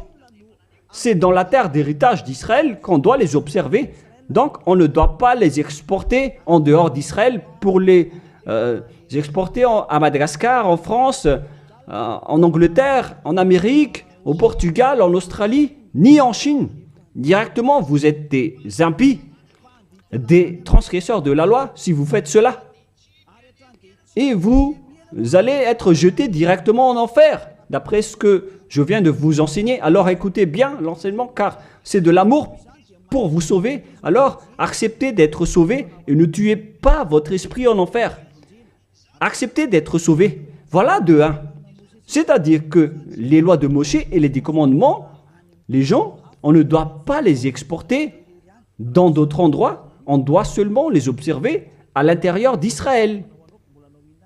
C'est dans la terre d'héritage d'Israël qu'on doit les observer. Donc, on ne doit pas les exporter en dehors d'Israël pour les exporter à Madagascar, en France, en Angleterre, en Amérique, au Portugal, en Australie, ni en Chine. Directement, vous êtes des impies, des transgresseurs de la loi si vous faites cela. Et vous allez être jetés directement en enfer, d'après ce que je viens de vous enseigner. Alors écoutez bien l'enseignement, car c'est de l'amour pour vous sauver. Alors acceptez d'être sauvé et ne tuez pas votre esprit en enfer. Acceptez d'être sauvé. Voilà de 1. C'est-à-dire que les lois de Moshe et les 10 commandements, les gens, on ne doit pas les exporter dans d'autres endroits. On doit seulement les observer à l'intérieur d'Israël.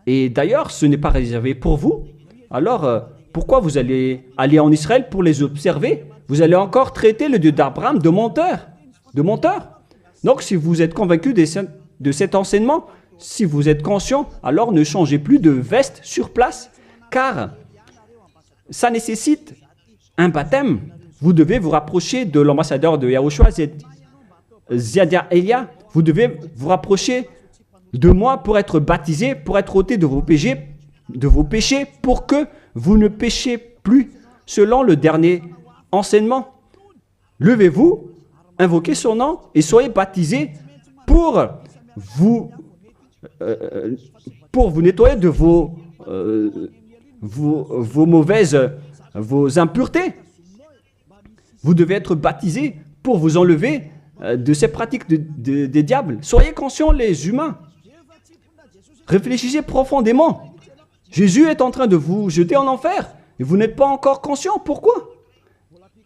Et d'ailleurs, ce n'est pas réservé pour vous. Alors, pourquoi vous allez aller en Israël pour les observer? Vous allez encore traiter le Dieu d'Abraham de menteur. De menteur. Donc, si vous êtes convaincu de cet enseignement, si vous êtes conscient, alors ne changez plus de veste sur place, car ça nécessite un baptême. Vous devez vous rapprocher de l'ambassadeur de Yahushua, Ziadia Elia. Vous devez vous rapprocher de moi pour être baptisé, pour être ôté de vos péchés, pour que vous ne péchiez plus selon le dernier enseignement. Levez-vous, invoquez son nom et soyez baptisés pour vous nettoyer de vos impuretés. Vous devez être baptisés pour vous enlever de ces pratiques des diables. Soyez conscients, les humains. Réfléchissez profondément. Jésus est en train de vous jeter en enfer et vous n'êtes pas encore conscient. Pourquoi?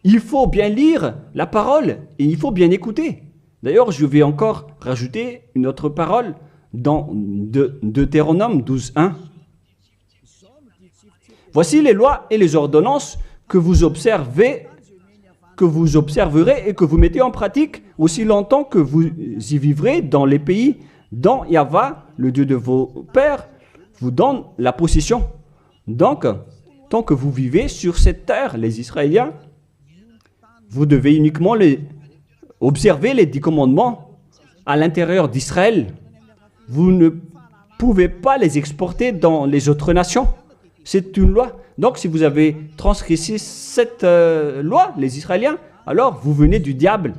Il faut bien lire la parole et il faut bien écouter. D'ailleurs, je vais encore rajouter une autre parole dans Deutéronome 12.1. Voici les lois et les ordonnances que vous observerez et que vous mettez en pratique aussi longtemps que vous y vivrez dans les pays dont Yahva, le Dieu de vos pères, vous donne la possession. Donc, tant que vous vivez sur cette terre, les Israéliens, vous devez uniquement observer les 10 commandements à l'intérieur d'Israël. Vous ne pouvez pas les exporter dans les autres nations. C'est une loi. Donc, si vous avez transgressé cette loi, les Israéliens, alors vous venez du diable.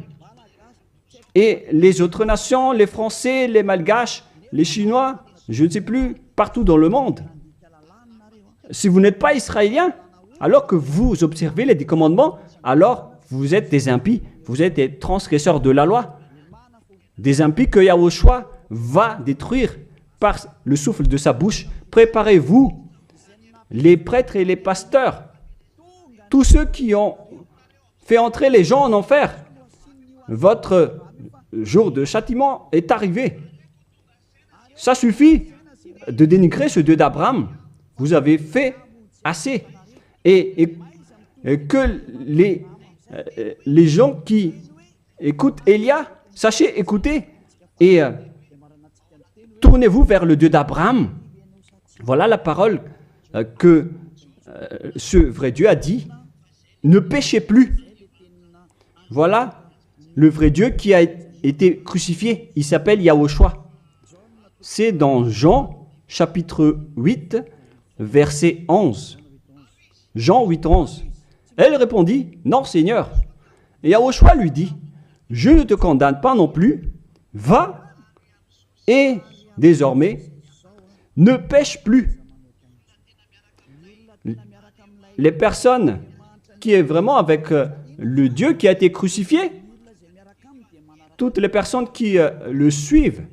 Et les autres nations, les Français, les Malgaches, les Chinois, je ne sais plus, partout dans le monde. Si vous n'êtes pas israélien, alors que vous observez les 10 commandements, alors vous êtes des impies, vous êtes des transgresseurs de la loi. Des impies que Yahushua va détruire par le souffle de sa bouche. Préparez-vous, les prêtres et les pasteurs, tous ceux qui ont fait entrer les gens en enfer. Votre jour de châtiment est arrivé. Ça suffit de dénigrer ce Dieu d'Abraham. Vous avez fait assez. Et que les gens qui écoutent Élia, sachez écouter et tournez-vous vers le Dieu d'Abraham. Voilà la parole que ce vrai Dieu a dit. Ne péchez plus. Voilà le vrai Dieu qui a été crucifié. Il s'appelle Yahushua. C'est dans Jean chapitre 8, verset 11. Jean 8, 11. Elle répondit, non Seigneur. Et Yahushua lui dit, je ne te condamne pas non plus. Va et désormais ne pêche plus. Les personnes qui est vraiment avec le Dieu qui a été crucifié, toutes les personnes qui le suivent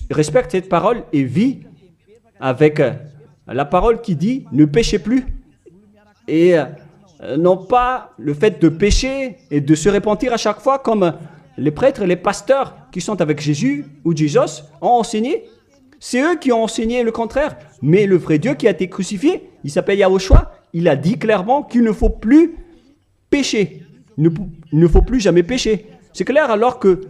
respectent cette parole et vivent avec la parole qui dit ne péchez plus et non pas le fait de pécher et de se repentir à chaque fois comme les prêtres et les pasteurs qui sont avec Jésus ou Jésus ont enseigné. C'est eux qui ont enseigné le contraire. Mais le vrai Dieu qui a été crucifié, il s'appelle Yahushua, il a dit clairement qu'il ne faut plus pécher. Il ne faut plus jamais pécher. C'est clair alors que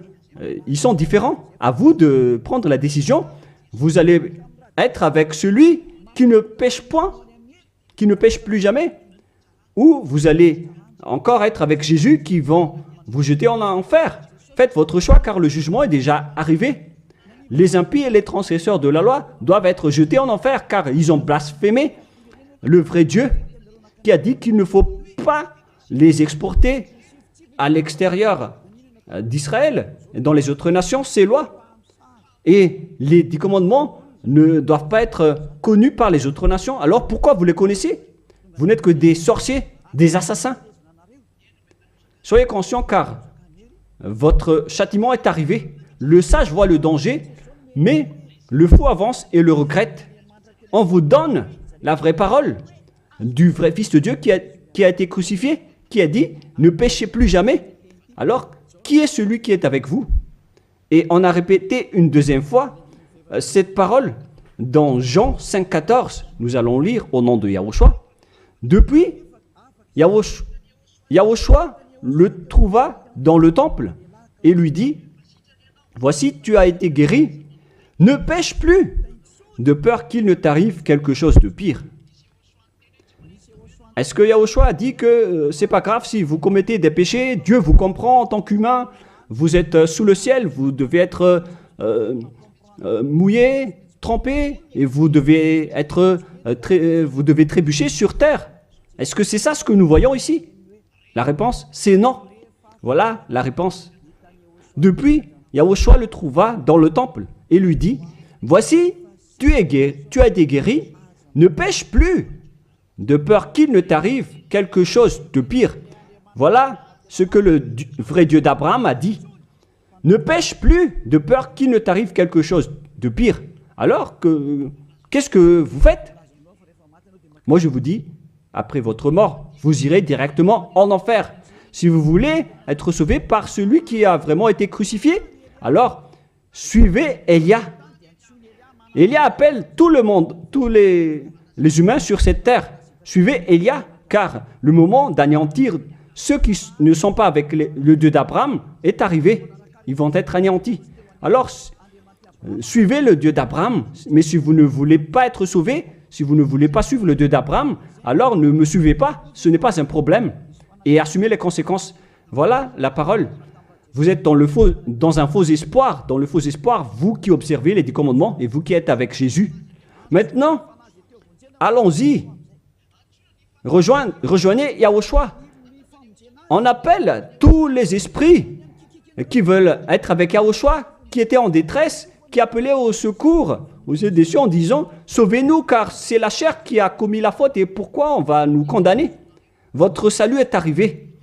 ils sont différents. À vous de prendre la décision. Vous allez être avec celui qui ne pêche point, qui ne pêche plus jamais. Ou vous allez encore être avec Jésus qui vont vous jeter en enfer. Faites votre choix car le jugement est déjà arrivé. Les impies et les transgresseurs de la loi doivent être jetés en enfer car ils ont blasphémé le vrai Dieu qui a dit qu'il ne faut pas les exporter à l'extérieur d'Israël et dans les autres nations, ces lois. Et les 10 commandements ne doivent pas être connus par les autres nations. Alors pourquoi vous les connaissez? Vous n'êtes que des sorciers, des assassins. Soyez conscients car votre châtiment est arrivé. Le sage voit le danger, mais le fou avance et le regrette. On vous donne la vraie parole du vrai Fils de Dieu qui a été crucifié, qui a dit « Ne péchez plus jamais ». Alors, qui est celui qui est avec vous? Et on a répété une deuxième fois cette parole dans Jean 5, 14. Nous allons lire au nom de Yahushua. Depuis, Yahushua le trouva dans le temple et lui dit « Voici, tu as été guéri, ne pêche plus, de peur qu'il ne t'arrive quelque chose de pire. » Est-ce que Yahushua a dit que c'est pas grave si vous commettez des péchés, Dieu vous comprend en tant qu'humain, vous êtes sous le ciel, vous devez être mouillé, trempé, et vous devez trébucher sur terre. Est-ce que c'est ça ce que nous voyons ici? La réponse, c'est non. Voilà la réponse. Depuis, Yahushua le trouva dans le temple et lui dit, « Voici, tu as été guéri, ne pêche plus, de peur qu'il ne t'arrive quelque chose de pire. » Voilà ce que le vrai Dieu d'Abraham a dit. Ne pêche plus, de peur qu'il ne t'arrive quelque chose de pire. Alors, qu'est-ce que vous faites? Moi, je vous dis, après votre mort, vous irez directement en enfer. Si vous voulez être sauvé par celui qui a vraiment été crucifié, alors suivez Élia. Élia appelle tout le monde, tous les humains sur cette terre. Suivez Élia, car le moment d'anéantir ceux qui ne sont pas avec le Dieu d'Abraham est arrivé. Ils vont être anéantis. Alors, suivez le Dieu d'Abraham. Mais si vous ne voulez pas être sauvé, si vous ne voulez pas suivre le Dieu d'Abraham, alors ne me suivez pas. Ce n'est pas un problème. Et assumez les conséquences. Voilà la parole. Vous êtes dans un faux espoir. Dans le faux espoir, vous qui observez les 10 commandements et vous qui êtes avec Jésus. Maintenant, allons-y. Rejoignez Yahushua. On appelle tous les esprits qui veulent être avec Yahushua, qui étaient en détresse, qui appelait au secours aux yeux des cieux en disant « Sauvez-nous, car c'est la chair qui a commis la faute et pourquoi on va nous condamner? Votre salut est arrivé. »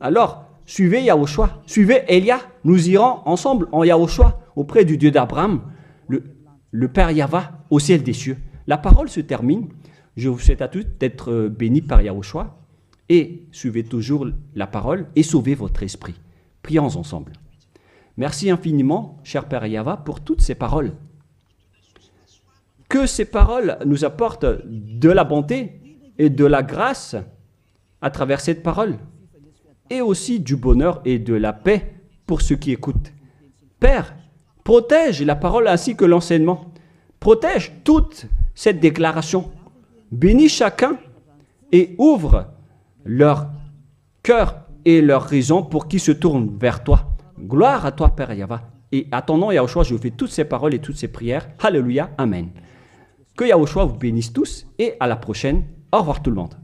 Alors, suivez Yahushua, suivez Elia, nous irons ensemble en Yahushua auprès du Dieu d'Abraham, le Père Yahva, au ciel des cieux. La parole se termine. Je vous souhaite à tous d'être bénis par Yahushua et suivez toujours la parole et sauvez votre esprit. Prions ensemble. Merci infiniment, cher Père Yahva, pour toutes ces paroles. Que ces paroles nous apportent de la bonté et de la grâce à travers cette parole, et aussi du bonheur et de la paix pour ceux qui écoutent. Père, protège la parole ainsi que l'enseignement. Protège toute cette déclaration. Bénis chacun et ouvre leur cœur et leur raison pour qu'ils se tournent vers toi. Gloire à toi, Père Yahva. Et à ton nom, Yahushua, je fais toutes ces paroles et toutes ces prières. Alléluia, Amen. Que Yahushua vous bénisse tous et à la prochaine. Au revoir tout le monde.